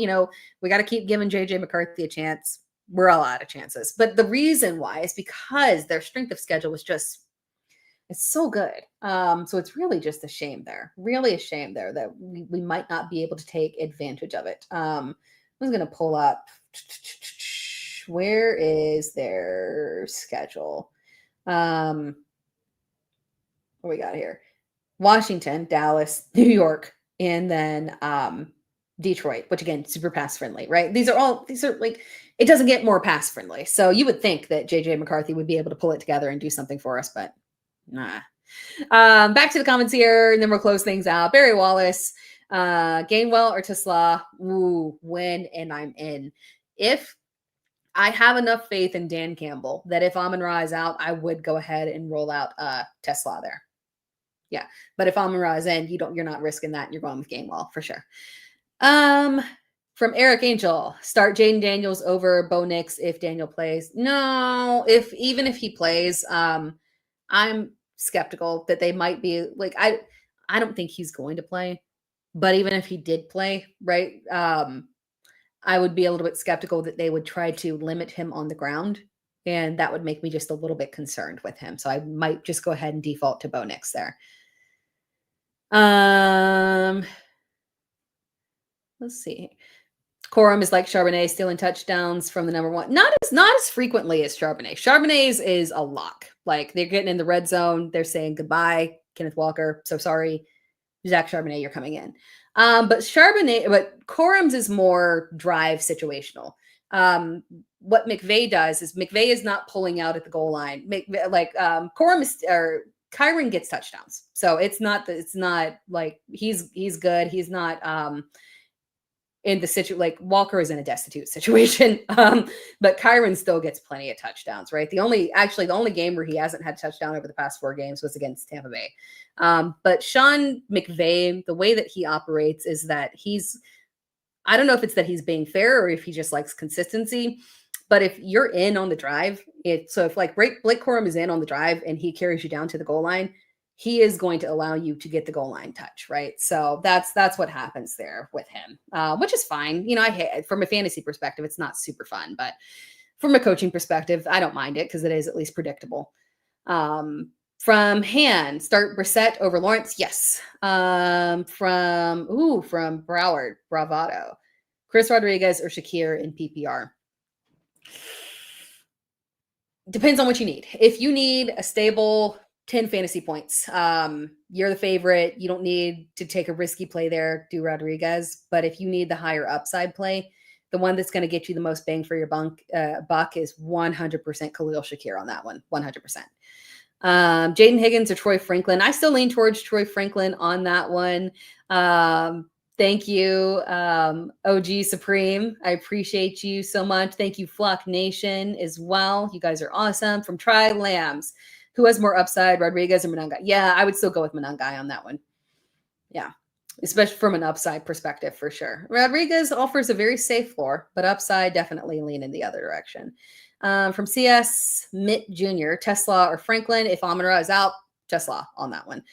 we got to keep giving JJ McCarthy a chance. We're all out of chances. But the reason why is because their strength of schedule was just, it's so good. So it's really just a shame there. Really a shame there that we might not be able to take advantage of it. I was going to pull up, where is their schedule? What we got here? Washington, Dallas, New York, and then Detroit, which again, super pass friendly, right? These are like, it doesn't get more pass friendly. So you would think that JJ McCarthy would be able to pull it together and do something for us, but nah. Back to the comments here, and then we'll close things out. Barry Wallace, Gainwell or Tesla, when and I'm in. If I have enough faith in Dan Campbell that if Amon-Ra is out, I would go ahead and roll out Tesla there. Yeah, but if Amon-Ra is in, you're not risking that. You're going with Gainwell for sure. From Eric Angel, start Jaden Daniels over Bo Nix if Daniel plays. No, even if he plays, I'm skeptical that they might be like, I don't think he's going to play, but even if he did play, right, I would be a little bit skeptical that they would try to limit him on the ground, and that would make me just a little bit concerned with him. So I might just go ahead and default to Bo Nix there. Let's see. Corum is like Charbonnet, stealing touchdowns from the number one. Not as frequently as Charbonnet. Charbonnet's is a lock. Like, they're getting in the red zone. They're saying goodbye, Kenneth Walker. So sorry, Zach Charbonnet, you're coming in. But Corum's is more drive situational. What McVay does is McVay is not pulling out at the goal line. Corum or Kyron gets touchdowns. So it's not like he's good. He's not in the situation, like Walker is in a destitute situation. But Kyron still gets plenty of touchdowns, right? The only game where he hasn't had a touchdown over the past 4 games was against Tampa Bay. But Sean McVay, the way that he operates is that I don't know if it's that he's being fair or if he just likes consistency, but if you're in on the drive, if like Blake Corum is in on the drive and he carries you down to the goal line, he is going to allow you to get the goal line touch, right? So that's what happens there with him, which is fine. From a fantasy perspective, it's not super fun, but from a coaching perspective, I don't mind it because it is at least predictable. From Han, start Brissett over Lawrence. Yes. From Broward, Bravado, Chris Rodriguez or Shakir in PPR. Depends on what you need. If you need a stable 10 fantasy points, you're the favorite. You don't need to take a risky play there. Do Rodriguez. But if you need the higher upside play, the one that's going to get you the most bang for your buck is 100% Khalil Shakir on that one. 100%. Jaden Higgins or Troy Franklin. I still lean towards Troy Franklin on that one. Thank you, OG Supreme. I appreciate you so much. Thank you, Flock Nation, as well. You guys are awesome. From Tri Lambs, who has more upside, Rodriguez or Monangai? Yeah, I would still go with Monangai on that one. Yeah, especially from an upside perspective, for sure. Rodriguez offers a very safe floor, but upside, definitely lean in the other direction. From CS Mitt Jr., Tesla or Franklin. If Amon-Ra is out, Tesla on that one.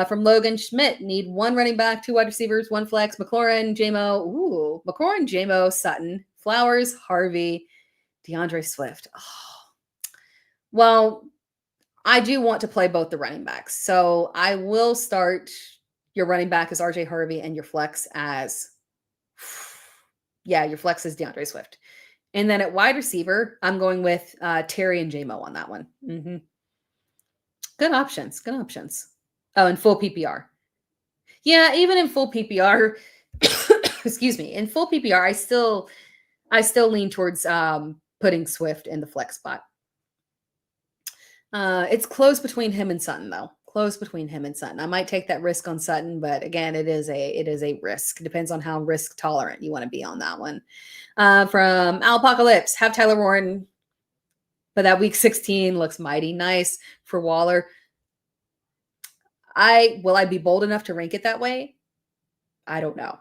From Logan Schmidt, need 1 running back, 2 wide receivers, 1 flex. McLaurin, JMO, Sutton, Flowers, Harvey, DeAndre Swift. Oh. Well, I do want to play both the running backs. So I will start your running back as RJ Harvey and your flex as DeAndre Swift. And then at wide receiver, I'm going with Terry and JMO on that one. Mm-hmm. Good options. Oh, and full PPR. Yeah, even in full PPR, excuse me, in full PPR, I still lean towards putting Swift in the flex spot. It's close between him and Sutton, though. I might take that risk on Sutton, but again, it is a risk. It depends on how risk tolerant you want to be on that one. From Alpocalypse, have Tyler Warren, but that week 16 looks mighty nice for Waller. Will I be bold enough to rank it that way? I don't know.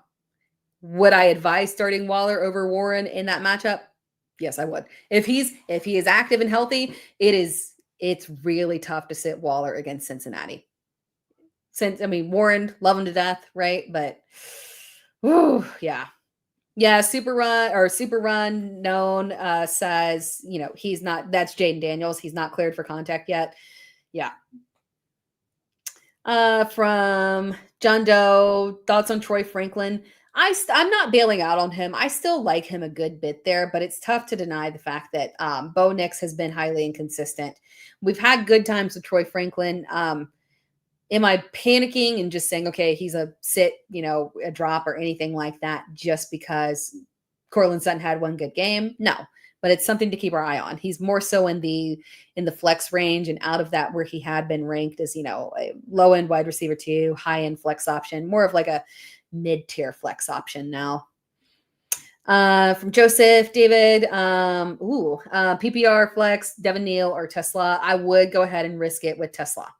Would I advise starting Waller over Warren in that matchup? Yes, I would. If he is active and healthy, it's really tough to sit Waller against Cincinnati. Warren, love him to death, right? But yeah. Yeah, Super Run known says, he's not, that's Jaden Daniels. He's not cleared for contact yet. Yeah. From John Doe, thoughts on Troy Franklin. I'm not bailing out on him. I still like him a good bit there, but it's tough to deny the fact that Bo Nix has been highly inconsistent. We've had good times with Troy Franklin. Am I panicking and just saying, okay, he's a sit, a drop or anything like that just because Cortland Sutton had one good game? No, but it's something to keep our eye on. He's more so in the flex range and out of that where he had been ranked as, a low end wide receiver 2, high end flex option, more of like a mid-tier flex option now. From Joseph, David, PPR flex, Devin Neal or Tesla. I would go ahead and risk it with Tesla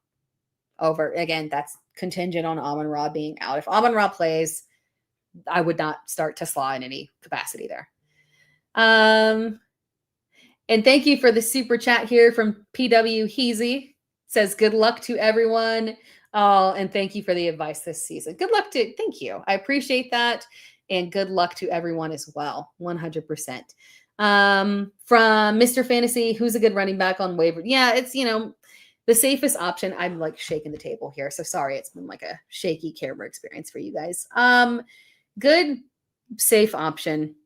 over. Again, that's contingent on Amon-Ra being out. If Amon-Ra plays, I would not start Tesla in any capacity there. And thank you for the super chat here from PW Heezy. Says good luck to everyone. And thank you for the advice this season. Good luck thank you. I appreciate that. And good luck to everyone as well. 100%. From Mr. Fantasy, who's a good running back on waiver? Yeah, it's, the safest option. I'm like shaking the table here. So sorry, it's been like a shaky camera experience for you guys. Good safe option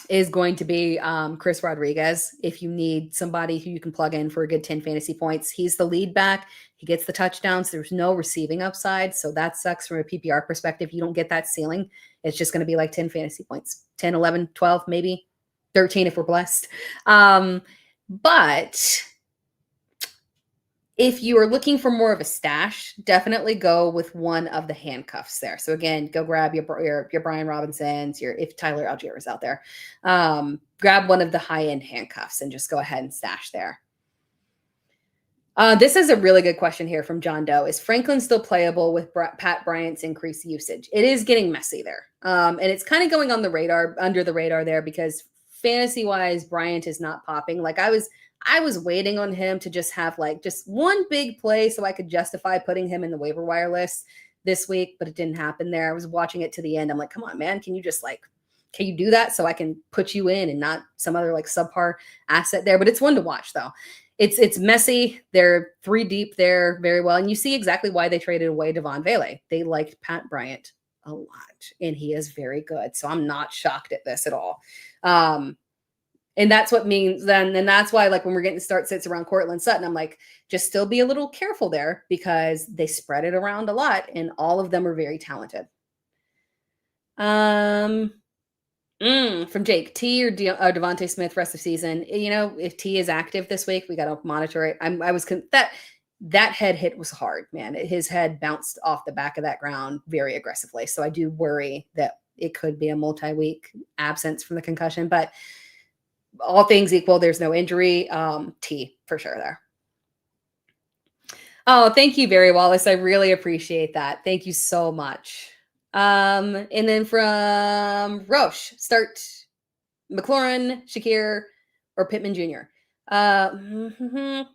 is going to be Chris Rodriguez. If you need somebody who you can plug in for a good 10 fantasy points, he's the lead back. He gets the touchdowns. There's no receiving upside. So that sucks from a PPR perspective. You don't get that ceiling. It's just going to be like 10 fantasy points, 10, 11, 12, maybe 13 if we're blessed. But if you are looking for more of a stash, definitely go with one of the handcuffs there. So again, go grab your Brian Robinsons, if Tyler Algier is out there, grab one of the high-end handcuffs and just go ahead and stash there. This is a really good question here from John Doe. Is Franklin still playable with Pat Bryant's increased usage? It is getting messy there. And it's kind of going on the radar, under the radar there, because fantasy-wise, Bryant is not popping. Like I was waiting on him to just have just one big play so I could justify putting him in the waiver wire list this week, but it didn't happen there. I was watching it to the end. I'm like, come on, man. Can you just can you do that so I can put you in and not some other subpar asset there? But it's one to watch though. It's messy. They're 3 deep there very well. And you see exactly why they traded away Devon Vele. They liked Pat Bryant a lot and he is very good. So I'm not shocked at this at all. And that's what means then, and that's why when we're getting start sits around Cortland Sutton, I'm like, just still be a little careful there because they spread it around a lot and all of them are very talented. From Jake, T or Devontae Smith rest of season. If T is active this week, we got to monitor it. That head hit was hard, man. His head bounced off the back of that ground very aggressively. So I do worry that it could be a multi-week absence from the concussion, but all things equal, there's no injury. T for sure there. Oh, thank you, Barry Wallace. I really appreciate that. Thank you so much. And then from Roche, start McLaurin, Shakir, or Pittman Jr. I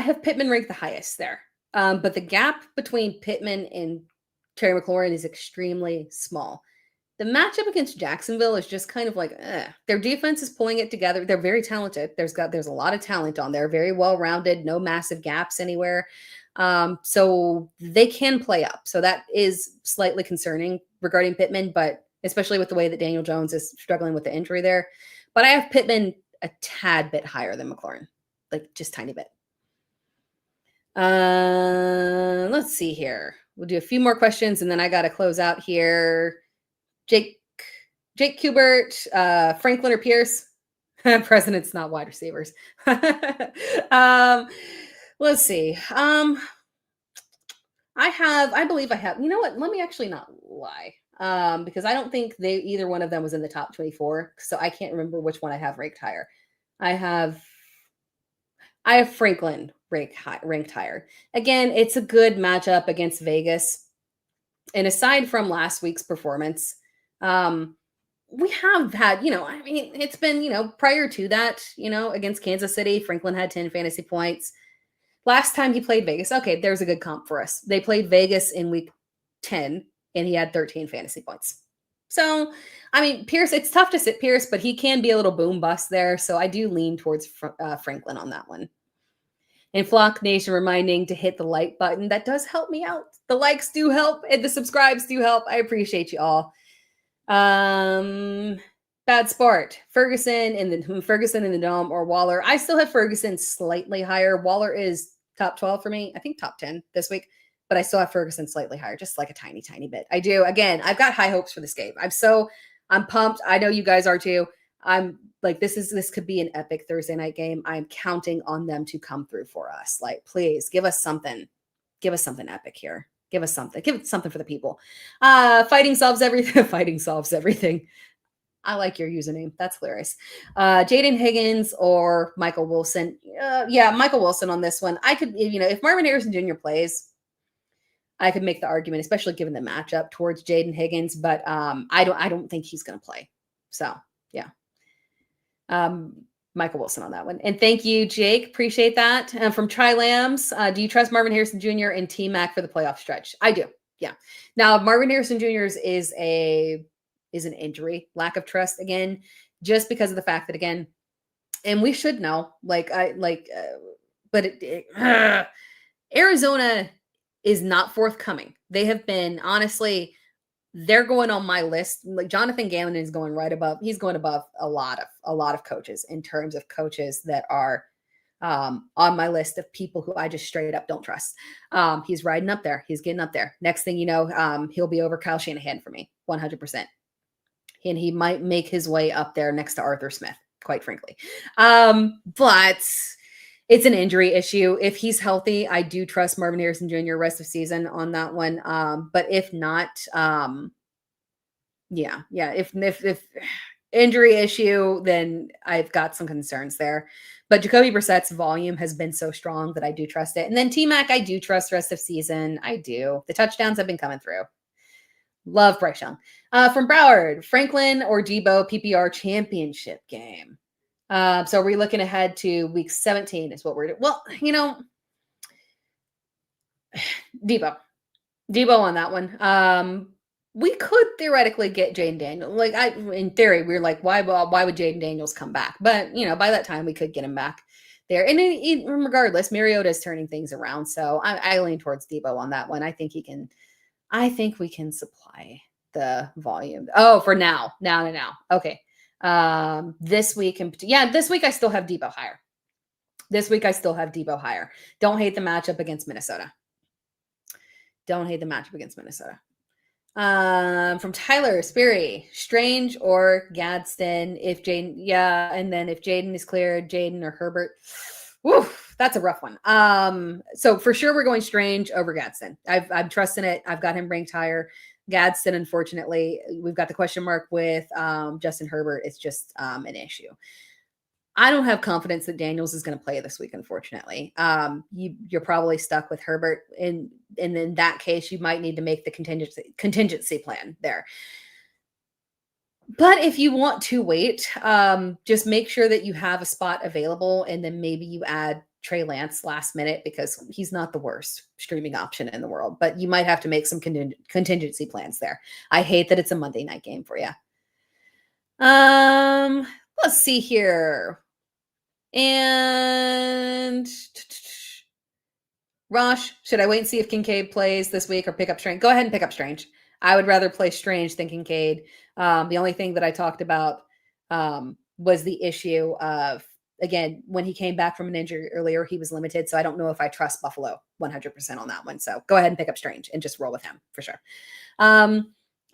have Pittman ranked the highest there. But the gap between Pittman and Terry McLaurin is extremely small. The matchup against Jacksonville is just kind of their defense is pulling it together. They're very talented. There's a lot of talent on there, very well-rounded, no massive gaps anywhere. So they can play up. So that is slightly concerning regarding Pittman, but especially with the way that Daniel Jones is struggling with the injury there. But I have Pittman a tad bit higher than McLaurin, just tiny bit. Let's see here. We'll do a few more questions and then I got to close out here. Jake Kubert, Franklin or Pierce? Presidents, not wide receivers. Let's see. I believe I have, you know what? Let me actually not lie. Because I don't think either one of them was in the top 24. So I can't remember which one I have ranked higher. I have Franklin ranked higher. Again, it's a good matchup against Vegas. And aside from last week's performance, we have had, I mean, it's been, prior to that, against Kansas City, Franklin had 10 fantasy points. Last time he played Vegas, okay, there's a good comp for us. They played Vegas in week 10, and he had 13 fantasy points. So, I mean, Pierce, it's tough to sit Pierce, but he can be a little boom bust there. So I do lean towards Franklin on that one. And Flock Nation reminding to hit the like button. That does help me out. The likes do help, and the subscribes do help. I appreciate you all. Bad sport. Ferguson in the Dome or Waller. I still have Ferguson slightly higher. Waller is top 12 for me. I think top 10 this week, but I still have Ferguson slightly higher, just like a tiny, tiny bit. I do. Again, I've got high hopes for this game. I'm pumped. I know you guys are too. I'm like, this could be an epic Thursday night game. I'm counting on them to come through for us. Like, please give us something. Give us something epic here. Give us something. Give it something for the people. Fighting solves everything. Fighting solves everything. I like your username. That's hilarious. Jaden Higgins or Michael Wilson. Yeah, Michael Wilson on this one. I could, if Marvin Harrison Jr. plays, I could make the argument, especially given the matchup towards Jaden Higgins, but I don't think he's going to play. So yeah, Michael Wilson on that one. And thank you, Jake. Appreciate that. From Tri Lambs, do you trust Marvin Harrison Jr. and T-Mac for the playoff stretch? I do. Yeah. Now, Marvin Harrison Jr.'s is an injury, lack of trust again, just because of the fact that, again, and we should know, Arizona is not forthcoming. They have been, honestly, they're going on my list. Like Jonathan Gannon is going right above. He's going above a lot of coaches in terms of coaches that are on my list of people who I just straight up don't trust. He's riding up there. He's getting up there. Next thing you know, he'll be over Kyle Shanahan for me, 100%. And he might make his way up there next to Arthur Smith, quite frankly. But it's an injury issue. If he's healthy, I do trust Marvin Harrison Jr. rest of season on that one. But if not, if injury issue, then I've got some concerns there. But Jacoby Brissett's volume has been so strong that I do trust it. And then T-Mac, I do trust rest of season. I do. The touchdowns have been coming through. Love Bryce Young. From Broward, Franklin or Debo PPR championship game. So we're looking ahead to week 17 is what we're doing. Well, Debo on that one. We could theoretically get Jaden Daniels. Like in theory, we were like, why would Jaden Daniels come back? But by that time we could get him back there. And regardless, Mariota is turning things around. So I lean towards Debo on that one. I think we can supply the volume. Oh, for now. Okay. This week I still have Debo higher. Don't hate the matchup against Minnesota. From Tyler Sperry, Strange or Gadsden if Jaden, and then if Jaden is cleared, Jaden or Herbert. Woof, that's a rough one. So for sure we're going Strange over Gadsden. I'm trusting it. I've got him ranked higher. Gadsden, unfortunately, we've got the question mark with Justin Herbert. It's just an issue. I don't have confidence that Daniels is going to play this week, unfortunately. You're probably stuck with Herbert, and in that case, you might need to make the contingency plan there. But if you want to wait, just make sure that you have a spot available, and then maybe you add Trey Lance last minute because he's not the worst streaming option in the world. But you might have to make some contingency plans there. I hate that it's a Monday night game for you. Let's see here. And Rosh, should I wait and see if Kincaid plays this week or pick up Strange? Go ahead and pick up Strange. I would rather play Strange than Kincaid. The only thing that I talked about was the issue of, again, when he came back from an injury earlier, he was limited. So I don't know if I trust Buffalo 100% on that one. So go ahead and pick up Strange and just roll with him for sure.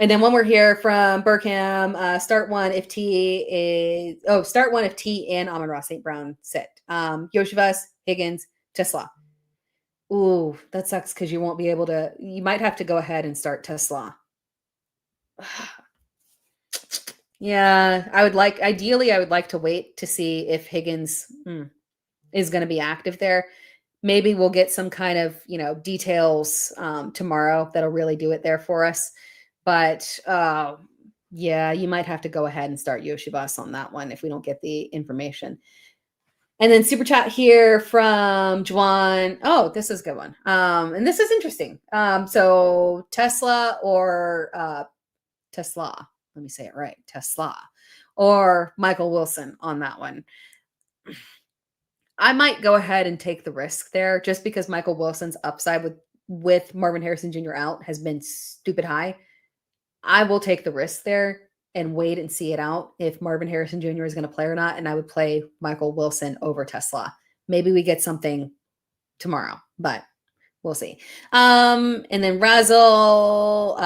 And then one more here from Burkham. Start one if T and Amon-Ra St. Brown sit. Yoshivas, Higgins, Tesla. Ooh, that sucks because you won't be able to. You might have to go ahead and start Tesla. Yeah, ideally I would like to wait to see if Higgins is going to be active there. maybe we'll get some kind of, details tomorrow that'll really do it there for us. But yeah, you might have to go ahead and start Yoshibas on that one if we don't get the information. And then super chat here from Juan. Oh, this is a good one. And this is interesting. So Tesla or Tesla. Let me say it right. Tesla or Michael Wilson on that one. I might go ahead and take the risk there just because Michael Wilson's upside with Marvin Harrison Jr. out has been stupid high. I will take the risk there and wait and see it out if Marvin Harrison Jr. is going to play or not. And I would play Michael Wilson over Tesla. Maybe we get something tomorrow, but we'll see. And then Razzle,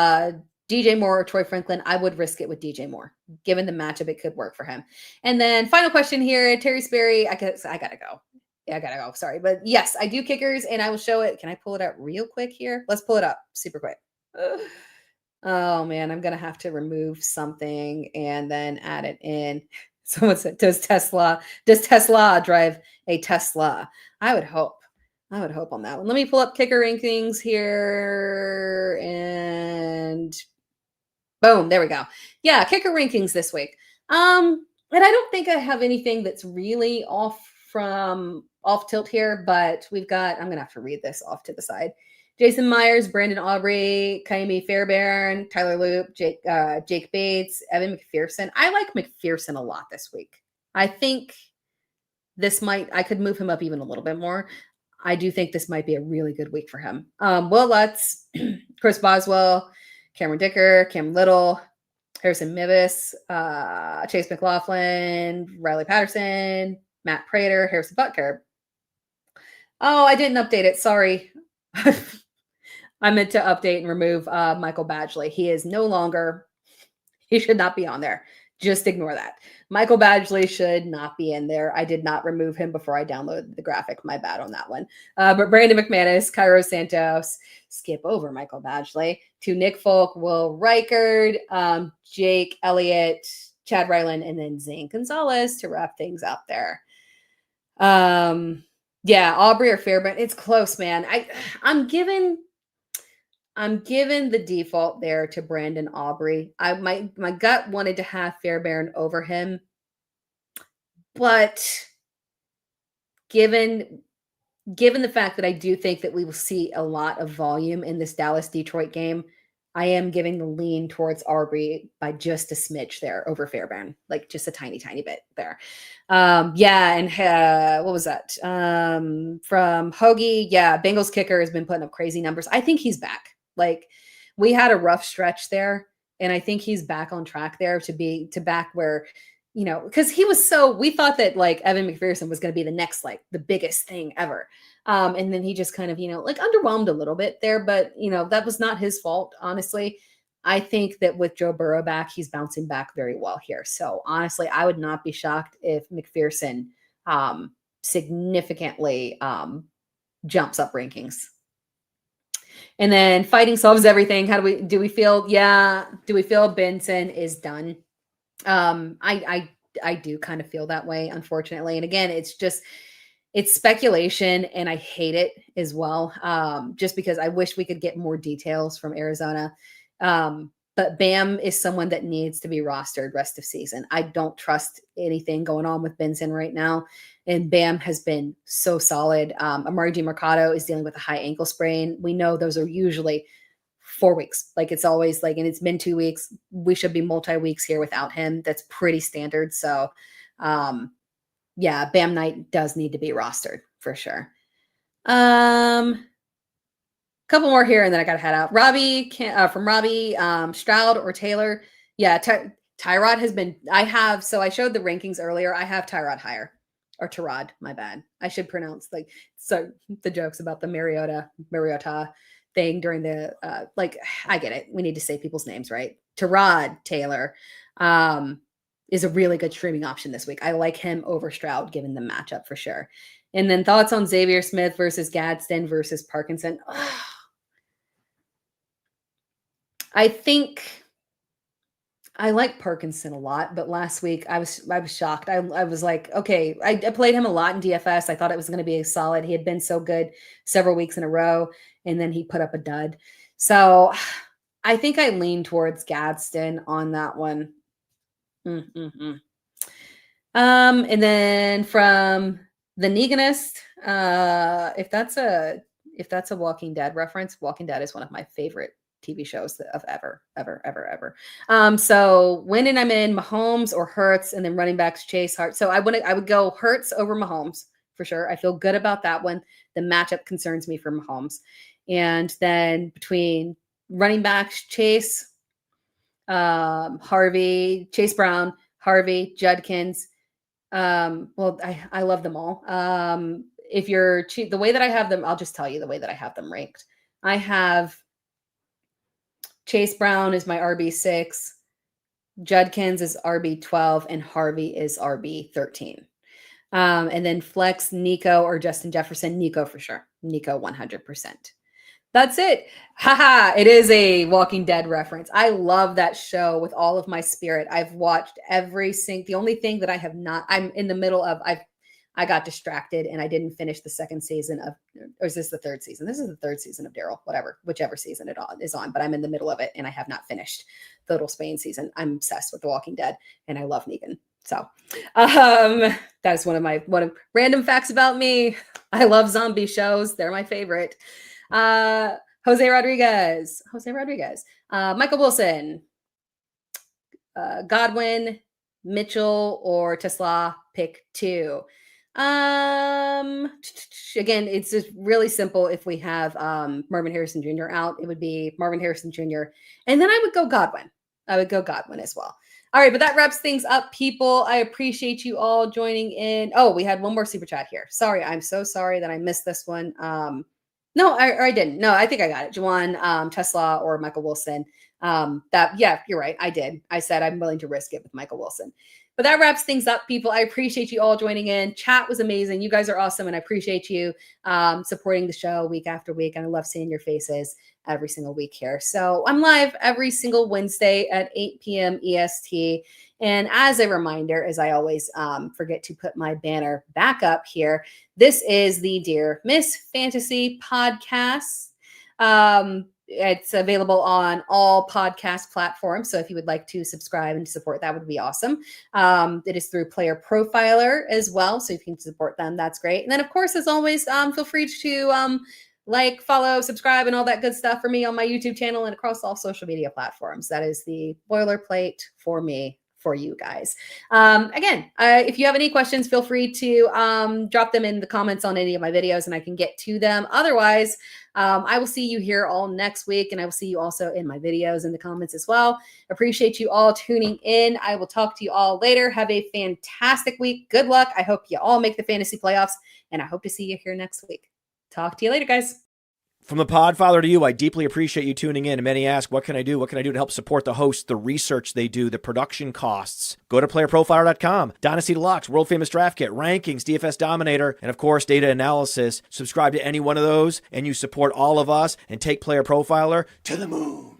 DJ Moore or Troy Franklin, I would risk it with DJ Moore. Given the matchup, it could work for him. And then final question here, Terry Sperry. I gotta go. Yeah, I gotta go. Sorry. But yes, I do kickers and I will show it. Can I pull it up real quick here? Let's pull it up super quick. Oh man, I'm gonna have to remove something and then add it in. Someone said, does Tesla drive a Tesla? I would hope on that one. Let me pull up kicker rankings here and boom, there we go. Yeah, kicker rankings this week. And I don't think I have anything that's really off tilt here, but we've got, I'm gonna have to read this off to the side. Jason Myers, Brandon Aubrey, Kaimi Fairbairn, Tyler Loop, Jake Bates, Evan McPherson. I like McPherson a lot this week. I think I could move him up even a little bit more. I do think this might be a really good week for him. Will Lutz, Chris Boswell, Cameron Dicker, Cam Little, Harrison Mivis, Chase McLaughlin, Riley Patterson, Matt Prater, Harrison Butker. Oh, I didn't update it. Sorry. I meant to update and remove Michael Badgley. He should not be on there. Just ignore that. Michael Badgley should not be in there. I did not remove him before I downloaded the graphic. My bad on that one. But Brandon McManus, Cairo Santos, skip over Michael Badgley, to Nick Folk, Will Reichard, Jake Elliott, Chad Ryland, and then Zane Gonzalez to wrap things up there. Yeah, Aubrey or Fairbairn. It's close, man. I'm giving the default there to Brandon Aubrey. My gut wanted to have Fairbairn over him, but given the fact that I do think that we will see a lot of volume in this Dallas-Detroit game, I am giving the lean towards Aubrey by just a smidge there over Fairbairn, like just a tiny, tiny bit there. Yeah, and what was that? From Hoagie, yeah, Bengals kicker has been putting up crazy numbers. I think he's back. Like we had a rough stretch there, and I think he's back on track there to back where, because we thought that like Evan McPherson was going to be the next, like the biggest thing ever. And then he just kind of, like underwhelmed a little bit there, but that was not his fault. Honestly, I think that with Joe Burrow back, he's bouncing back very well here. So honestly, I would not be shocked if McPherson significantly jumps up rankings. And then fighting solves everything. Do we feel Benson is done? I do kind of feel that way, unfortunately. And again, it's speculation and I hate it as well. Just because I wish we could get more details from Arizona. But Bam is someone that needs to be rostered rest of season. I don't trust anything going on with Benson right now. And Bam has been so solid. Amari DiMercado is dealing with a high ankle sprain. We know those are usually 4 weeks. Like it's always like, and it's been 2 weeks. We should be multi-weeks here without him. That's pretty standard. So yeah, Bam Knight does need to be rostered for sure. Couple more here, and then I got to head out. Robbie from Robbie, Stroud or Taylor. Yeah, Tyrod has been. I showed the rankings earlier. I have Tyrod higher, or Tyrod. My bad. I should pronounce the jokes about the Mariota thing during the I get it. We need to say people's names right. Tyrod Taylor is a really good streaming option this week. I like him over Stroud given the matchup for sure. And then thoughts on Xavier Smith versus Gadsden versus Parkinson. I think I like Parkinson a lot, but last week I was shocked. I was like, okay, I played him a lot in DFS. I thought it was going to be a solid. He had been so good several weeks in a row, and then he put up a dud. So I think I lean towards Gadsden on that one. Mm-mm-mm. And then from the Neganist, if that's a Walking Dead reference, Walking Dead is one of my favorite TV shows of ever. So when I'm in Mahomes or Hurts, and then running backs Chase Hart. So I would go Hurts over Mahomes for sure. I feel good about that one. The matchup concerns me for Mahomes, and then between running backs Chase, Harvey, Chase Brown, Harvey, Judkins. Well, I love them all. If you're the way that I have them, I'll just tell you the way that I have them ranked. I have Chase Brown is my RB6, Judkins is RB12, and Harvey is RB13. And then flex Nico or Justin Jefferson. Nico for sure. Nico 100%. That's it. Haha, it is a Walking Dead reference. I love that show with all of my spirit. I've watched the only thing that I have not, I'm in the middle of, I got distracted and I didn't finish the second season of, or is this the third season? This is the third season of Daryl, whichever season it is on, but I'm in the middle of it and I have not finished the Little Spain season. I'm obsessed with The Walking Dead and I love Negan. So that is one of random facts about me. I love zombie shows. They're my favorite. Jose Rodriguez, Michael Wilson, Godwin, Mitchell, or Tesla, pick 2. Again, it's just really simple. If we have Marvin Harrison Jr. out, it would be Marvin Harrison Jr. And then I would go Godwin. As well. All right, but that wraps things up, people. I appreciate you all joining in. Oh, we had one more super chat here. Sorry, I'm so sorry that I missed this one. No, I didn't. No, I think I got it. Juwan, Tesla, or Michael Wilson. You're right. I did. I said I'm willing to risk it with Michael Wilson. But that wraps things up, people. I appreciate you all joining in. Chat was amazing. You guys are awesome, and I appreciate you supporting the show week after week. And I love seeing your faces every single week here. So I'm live every single Wednesday at 8 p.m. EST. And as a reminder, as I always forget to put my banner back up here, this is the Dear Miss Fantasy podcast. It's available on all podcast platforms. So if you would like to subscribe and support, that would be awesome. It is through Player Profiler as well. So if you can support them, that's great. And then, of course, as always, feel free to follow, subscribe, and all that good stuff for me on my YouTube channel and across all social media platforms. That is the boilerplate for me, for you guys. Again, if you have any questions, feel free to drop them in the comments on any of my videos and I can get to them. Otherwise, I will see you here all next week, and I will see you also in my videos in the comments as well. Appreciate you all tuning in. I will talk to you all later. Have a fantastic week. Good luck. I hope you all make the fantasy playoffs, and I hope to see you here next week. Talk to you later, guys. From the Podfather to you, I deeply appreciate you tuning in. And many ask, what can I do? What can I do to help support the hosts, the research they do, the production costs? Go to playerprofiler.com, Dynasty Deluxe, World Famous Draft Kit, Rankings, DFS Dominator, and of course, data analysis. Subscribe to any one of those, and you support all of us and take Player Profiler to the moon.